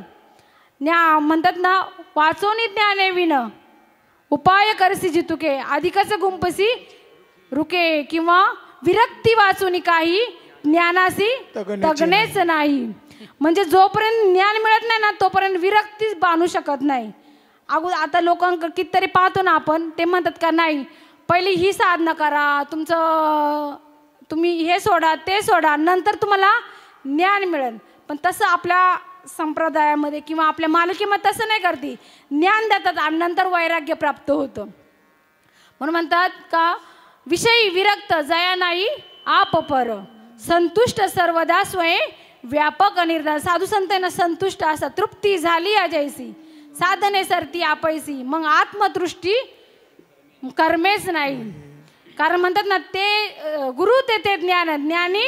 म्हणतात ना वाचोनी ज्ञाने विन उपाय करसी जितुके, अधिकच गुंपसी रुके, किंवा विरक्ती वाचून काही ज्ञानासी तगणेच नाही. म्हणजे जोपर्यंत ज्ञान मिळत नाही ना तोपर्यंत विरक्तीच बांधू शकत नाही. अगोदर आता लोकांकडे कितीतरी पाहतो ना आपण, ते म्हणतात का नाही पहिली ही साधना करा, तुम्ही हे सोडा ते सोडा नंतर तुम्हाला ज्ञान मिळेल. पण तसं आपल्या संप्रदायामध्ये किंवा आपल्या मालकीमध्ये तसं नाही करते. ज्ञान देतात आणि नंतर वैराग्य प्राप्त होतं. म्हणून म्हणतात का विषयी विरक्त जया नाही आपपर, संतुष्ट सर्वदा स्वयं व्यापक निर्धार. साधू संतांना संतुष्ट असतात. तृप्ती झाली अजयसी, साधने सरती आपैसी, मग आत्मदृष्टी कर्मेच नाही. कारण म्हणतात ना ते गुरु ते ज्ञान, ज्ञानी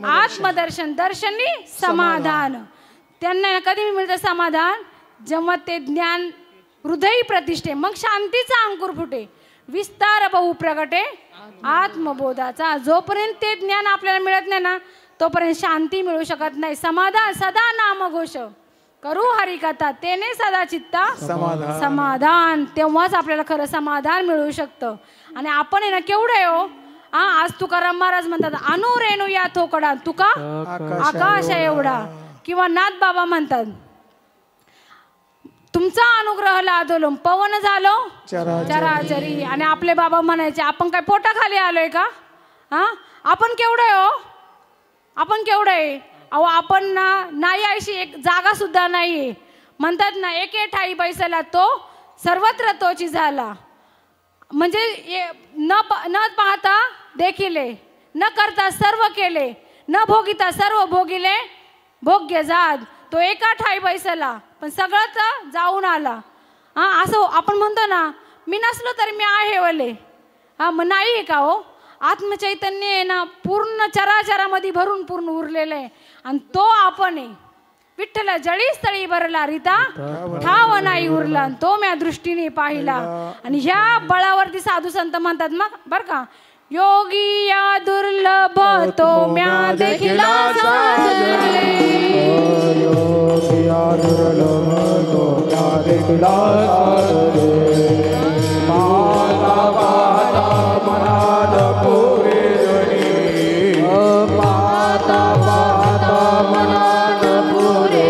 आत्मदर्शन, दर्शनी समाधान. त्यांना कधी मिळतं समाधान जेव्हा ते ज्ञान हृदयी प्रतिष्ठे, मग शांतीचा अंकुर फुटे, विस्तार बहु प्रगटे आत्मबोधाचा. जोपर्यंत ते ज्ञान आपल्याला मिळत नाही ना तोपर्यंत शांती मिळू शकत नाही. समाधान सदा नामघोष करू हरिकथा, तेने सदा चित्ता समाधान. तेव्हाच आपल्याला खरं समाधान मिळू शकतं. आणि आपण आहे ना केवढं आहे हो. आज तुकाराम महाराज म्हणतात अनु रेणू या थोकडा तुका आकाश एवढा, किंवा नाथ बाबा म्हणतात तुमचा अनुग्रह लादलो पवन झालो चराचरी. आणि आपले बाबा म्हणायचे आपण काय पोटाखाली आलोय का. आपण केवढं आहे हो. आपण केवढं आहे अहो. आपण नाही अशी एक जागा सुद्धा नाहीये. म्हणतात ना एके ठाई बैसला तो सर्वत्र तोची झाला. म्हणजे न पाहता देखिले, न करता सर्व केले, न भोगिता सर्व भोगिले, भोग्य जात. तो एका ठाई बैसला पण सगळं जाऊन आला. असं आपण म्हणतो ना मी नसलो तरी मी आहे वले. मग नाही आहे का हो. आत्मचैतन्य आहे ना पूर्ण चराचरामध्ये भरून पूर्ण उरलेलं आहे आणि तो आपण आहे. विठ्ठल जळी स्थळी भरला रीता ठाव नाही उरला तो म्या दृष्टीने पाहिला. आणि ह्या बळावरती साधू संत म्हणतात मग बर का, योगी या दुर्लभ तो म्या देखिला साधले. योगी या दुर्लभ तो म्या देखिला साधले. माता पाहता मनात पुरे जणी, माता पाहता मनात पुरे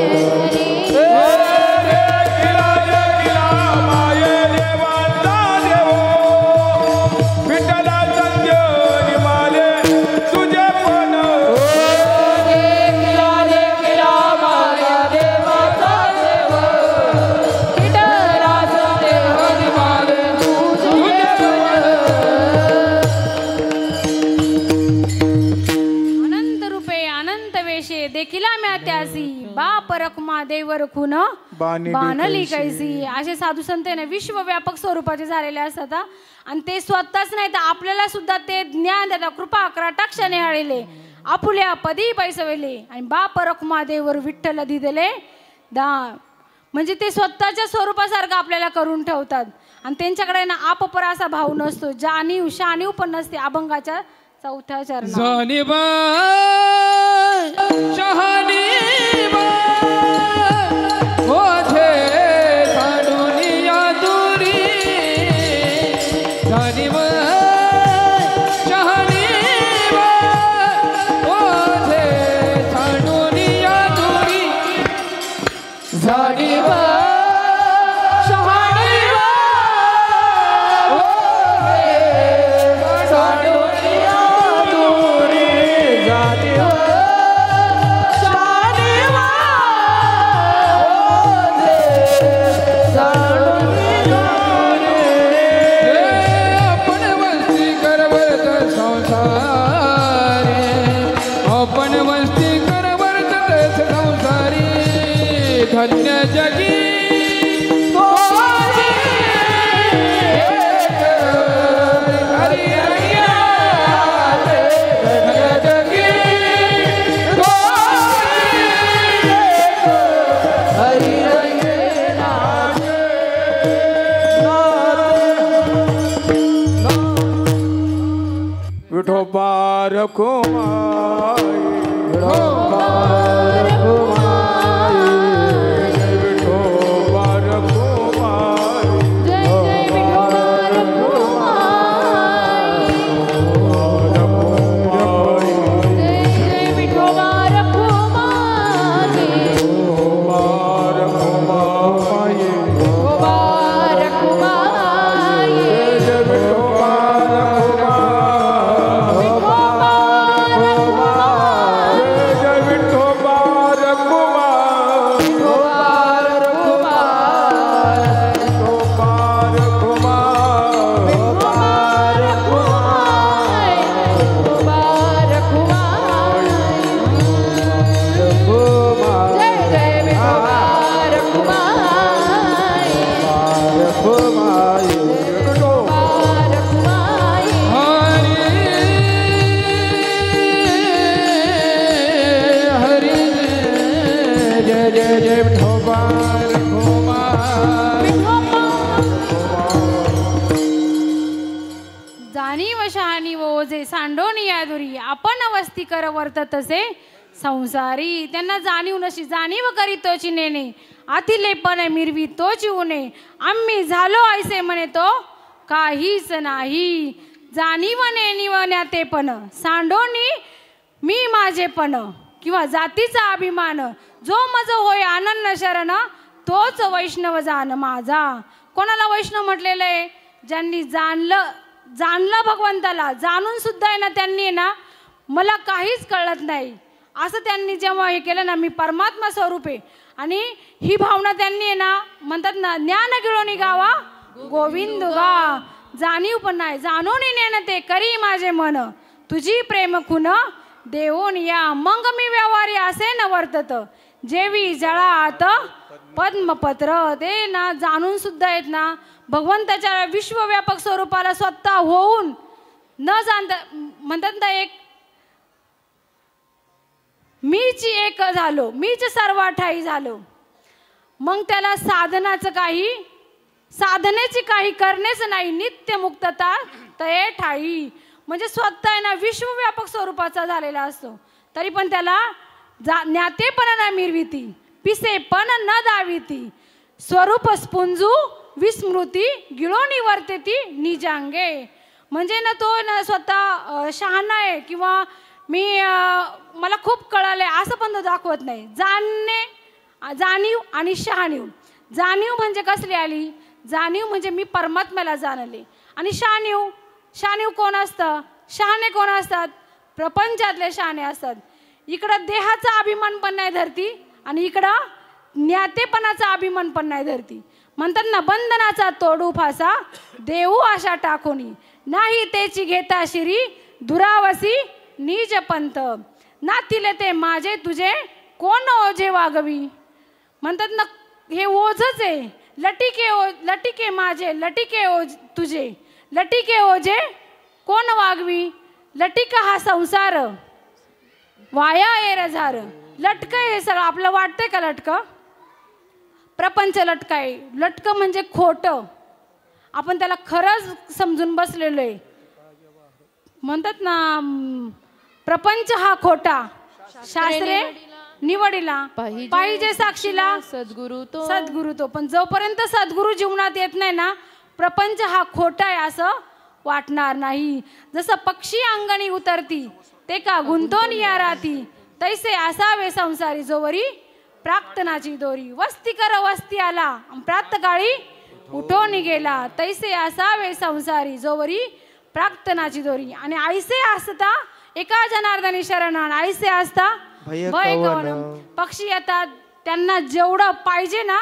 देखिला म्या त्यासी बाप रखमा देव रखून बाणली कैसी. असे साधू संत आहे ना विश्वव्यापक स्वरूपाचे झालेले असतात आणि ते स्वतःच नाही तर आपल्याला सुद्धा ते ज्ञान देतात. कृपा कटाक्षाने हळले आपुल्या पदी पैसवेले आणि बाप रखमा देवर विठ्ठल दिदले दान. म्हणजे ते स्वतःच्या स्वरूपासारखं आपल्याला करून ठेवतात आणि त्यांच्याकडे ना आपपर असा भाव नसतो. जाणीव शाणीव पण नसते. अभंगाच्या 4थ्या चरणात जाणीव शहाणीव ओझे साडूनिया दुरी. जाणीव शहाणीव ओझे साडूनिया दुरी. जाणीव धन्य जगी विठोबा रखुमाई. जाणीव शहाणीव ओझे सांडोनी यादुरी आपण वस्ती कर वर्ततसे संसारी. त्यांना जाणीव नशी जाणीव करीतोची नेणे आतिलेपण मिरवी तोची उणे. आम्ही झालो ऐसे म्हणे तो काहीच नाही. जाणीव नेणीवण्या ते पण सांडोनी मी माझेपण किंवा जातीचा अभिमान. जो मज होय आनंद शरण तोच वैष्णव जाण माझा. कोणाला वैष्णव म्हटलेलं आहे? ज्यांनी जाणलं भगवंताला, जाणून सुद्धा आहे ना त्यांनी ना मला काहीच कळत नाही असं त्यांनी जेव्हा हे केलं ना मी परमात्मा स्वरूप आहे आणि ही भावना त्यांनी आहे ना म्हणतात ना ज्ञान गिळोनी गावा गोविंद गा. जाणीव पण नाही जाणून नेण ते करी माझे मन तुझी प्रेम खुन देऊन या. मग मी व्यवहारी असे न वर्तत जेवी जळात पद्मपत्र. ते ना जाणून सुद्धा आहेत ना भगवंताच्या विश्वव्यापक स्वरूपाला स्वतः होऊन न जाणता म्हणतात ना एक मीच एक झालो, मीच सर्व ठाई झालो. मग त्याला साधनेची काही करणेच नाही, नित्य मुक्तता तये ठाई. म्हणजे स्वतः आहे ना विश्वव्यापक स्वरूपाचा झालेला असतो, तरी पण त्याला ज्ञातेपण न मिरविती, पिसेपण न दाविती, स्वरूप स्पुंजू विस्मृती गिळोनी वर्तेती निजांगे. म्हणजे ना तो ना स्वतः शहाणा आहे किंवा मला खूप कळालंय असं पण तो दाखवत नाही. जाणीव आणि शहाणीव. जाणीव म्हणजे कसली आली? जाणीव म्हणजे मी परमात्म्याला जाणले. आणि शहाणीव कोण असतं? शहाणे कोण असतात? प्रपंचातले शहाणे असतात. इकडं देहाचा अभिमान पण नाही धरती आणि इकडं ज्ञातेपणाचा अभिमान पण नाही धरती. म्हणतात ना बंधनाचा तोडू फासा देऊ आशा टाकूनी, नाही त्याची घेता शिरी दुरावसी निज पंथ, नातीले ते माझे तुझे कोण ओझे वागवी. म्हणतात ना हे ओझच आहे. लटिके माझे लटिके तुझे, लटिके ओझे कोण वागवी. लटिका हा संसार वाया एरझार. लटक हे सगळं आपलं वाटतंय का? लटक प्रपंच लटकाय. लटक म्हणजे खोटं, आपण त्याला खरंच समजून बसलेलो आहे. म्हणतात ना प्रपंच हा खोटा, शास्त्रे निवडीला पाहिजे साक्षीला सद्गुरु तो. पण जोपर्यंत सद्गुरु जीवनात येत नाही ना, प्रपंच हा खोटा आहे असं वाटणार नाही. जसं पक्षी अंगणी उतरती ते का गुंतोन या राती, तैसे असावे संसारी जोवरी प्राक्तनाची दोरी. वस्ती कर वस्ती आला प्रातकाळी उठून गेला, तैसे असावे संसारी जोवरी प्राक्तनाची दोरी. आणि ऐसे असता एका जनार्दनी शरण, ऐसे असता भय गवन. पक्षी येतात, त्यांना जेवढं पाहिजे ना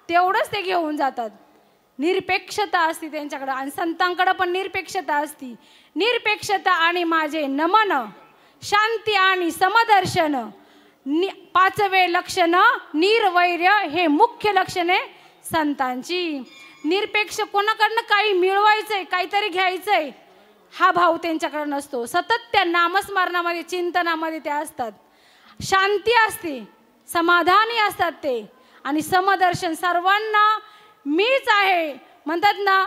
तेवढंच ते घेऊन जातात. निरपेक्षता असती त्यांच्याकडं आणि संतांकडं पण निरपेक्षता असती. निरपेक्षता आणि माझे नमन, शांती आणि समदर्शन, पाचवे लक्षण निर्वैर्य हे मुख्य लक्षणे संतांची. निरपेक्ष कोणाकडनं काही मिळवायचंय, काहीतरी घ्यायचंय हा भाव त्यांच्याकडे नसतो. सतत त्या नामस्मरणामध्ये चिंतनामध्ये ते असतात. शांती असते, समाधानी असतात ते. आणि समदर्शन, सर्वांना मीच आहे म्हणतात ना.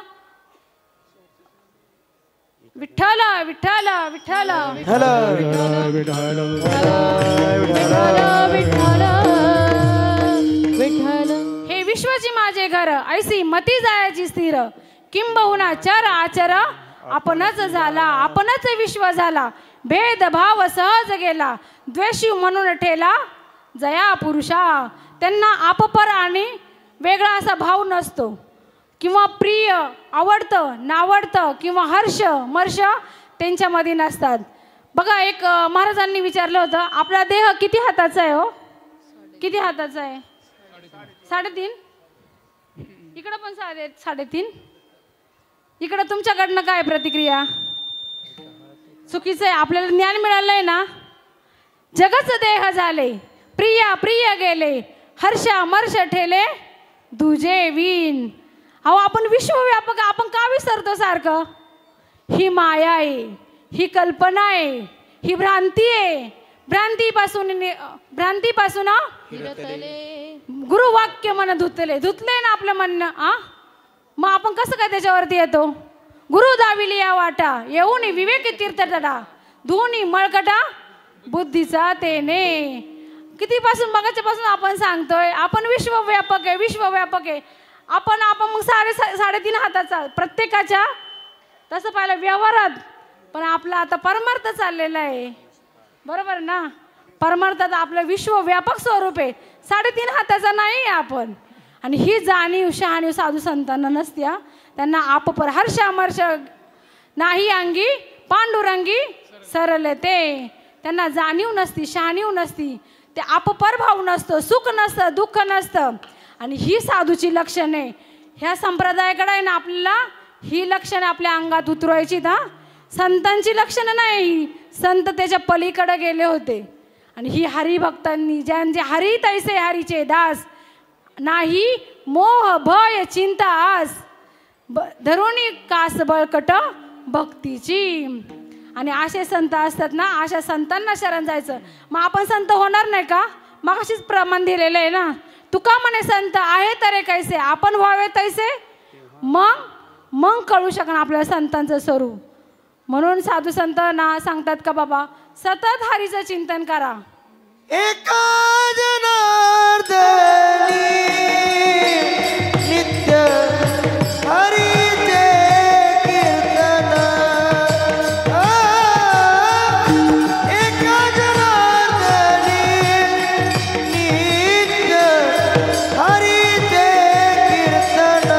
विठ्ठल विठ्ठल विठ्ठल हे विश्वाची माझे घर, ऐसी मती जायची स्थिर. किंबहुना चर आचर आपणच झाला, आपणच विश्व झाला. भेदभाव सहज गेला, द्वेषी म्हणून ठेला जया पुरुषा. त्यांना आपपर आणि वेगळा असा भाव नसतो, किंवा प्रिय आवडतं नावडतं किंवा हर्ष मर्ष त्यांच्यामध्ये नसतात. बघा एक महाराजांनी विचारलं होतं, आपला देह किती हाताचा आहे हो? किती हाताचा आहे? 3.5. इकडं पण 3.5. इकडं तुमच्याकडनं काय प्रतिक्रिया? चुकीचं आहे. आपल्याला ज्ञान मिळालंय ना. जगच देह झाले, प्रिया प्रिय गेले, हर्षा मर्ष ठेले दुजे विन. अहो आपण विश्वव्यापक, आपण का विसरतो सारखं? ही माया आहे, ही कल्पना आहे, ही भ्रांती आहे. भ्रांतीपासून गुरुवाक्य मन धुतले ना आपलं म्हणणं. मग आपण कसं काय त्याच्यावरती येतो? गुरु दाविली या वाटा, येऊन विवेक तीर्थटडा, धुनी मळकटा बुद्धीचा तेने. कितीपासून मगाच्या पासून आपण सांगतोय आपण विश्वव्यापक आहे, विश्वव्यापक आहे. आपण मग 3.5 हाताचा प्रत्येकाच्या तसं पाहिलं व्यवहारात. पण आपला आता परमार्थ चाललेला आहे, बरोबर ना. परमार्थात आपलं विश्वव्यापक स्वरूप आहे, 3.5 हाताचा नाही आपण. आणि ही जाणीव शहाणीव साधू संतांना नसते. त्यांना आपपर हर्षामर्ष नाही अंगी पांडुरंगी सरले ते. त्यांना जाणीव नसती, शहाणीव नसती, ते आपपर भाव नसतो, सुख नसतं, दुःख नसतं. आणि ही साधूची लक्षणे ह्या संप्रदायाकडे आहे ना, आपल्याला ही लक्षणं आपल्या अंगात उतरवायची. संतांची लक्षणं नाही, संत त्याच्या पलीकडे गेले होते. आणि ही हरिभक्तांनी ज्यांचे हरी तैसे हरीचे दास, नाही मोह भय चिंता आस, धरुणी कास बळकट भक्तीची. आणि असे संत असतात ना, अशा संतांना शरण जायचं. मग आपण संत होणार नाही का? मग अशीच प्रमाण दिलेलं आहे ना. तुका म्हणे संत आहे तरे कैसे, आपण व्हावे तैसे, मग कळू शकणार आपल्याला संतांचं स्वरूप. म्हणून साधू संत ना सांगतात का बाबा सतत हरीचं चिंतन करा. एका जनार्दनी नित्य हरीचे कीर्तन. एका जनार्दनी नित्य हरीचे कीर्तन.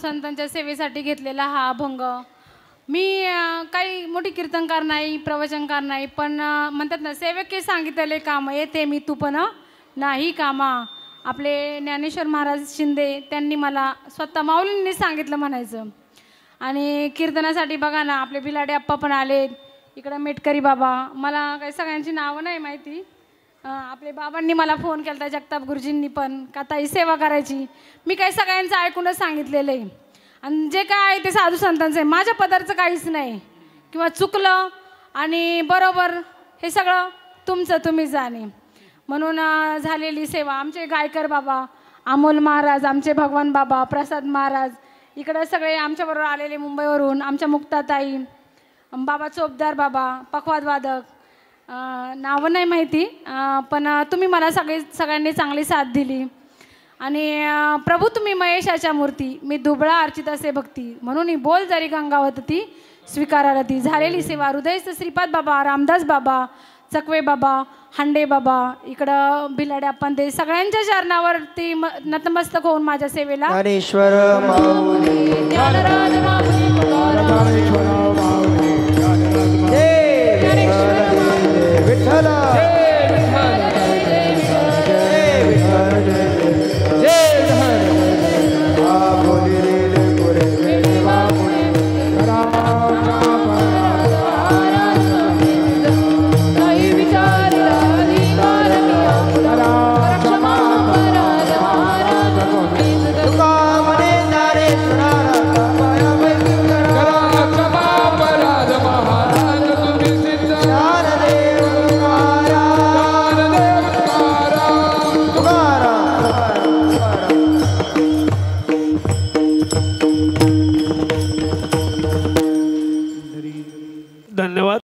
संतांच्या सेवेसाठी घेतलेला हा अभंग. मी काही मोठी कीर्तनकार नाही, प्रवचनकार नाही, पण म्हणतात ना सेवके सांगितले काम येते मी तू पण नाही कामा. आपले ज्ञानेश्वर महाराज शिंदे त्यांनी मला स्वतः माऊलींनी सांगितलं म्हणायचं. आणि कीर्तनासाठी बघा ना आपले बिलाडे आप्पा पण आले, इकडं मेटकरी बाबा, मला काही सगळ्यांची नावं नाही माहिती. आपले बाबांनी मला फोन केला, जगताप गुरुजींनी पण, का ताई सेवा करायची. मी काही सगळ्यांचं ऐकूनच सांगितलेलं आहे. आणि जे काय आहे ते साधू संतांचं आहे, माझ्या पदार्थ काहीच नाही. किंवा चुकलं आणि बरोबर हे सगळं तुमचं तुम्ही जाणे. म्हणून झालेली सेवा आमचे गायकर बाबा, अमोल महाराज, आमचे भगवान बाबा, प्रसाद महाराज, इकडं सगळे आमच्याबरोबर आलेले मुंबईवरून, आमच्या मुक्ताताई, बाबा चोपदार बाबा, पखवाद वादक, नावं नाही माहिती, पण तुम्ही मला सगळ्यांनी चांगली साथ दिली. आणि प्रभू तुम्ही महेशाच्या मूर्ती, मी दुबळा अर्चित असे भक्ती, म्हणून ही बोल जरी गंगावत ती स्वीकाराला ती. झालेली सेवा हृदयस्थ श्रीपाद बाबा, रामदास बाबा, चकवे बाबा, हांडे बाबा, इकडं भिलाडे आपण ते सगळ्यांच्या चरणावरती नतमस्तक होऊन माझ्या सेवेला ज्ञानेश्वर माऊली, ज्ञानराज माऊली,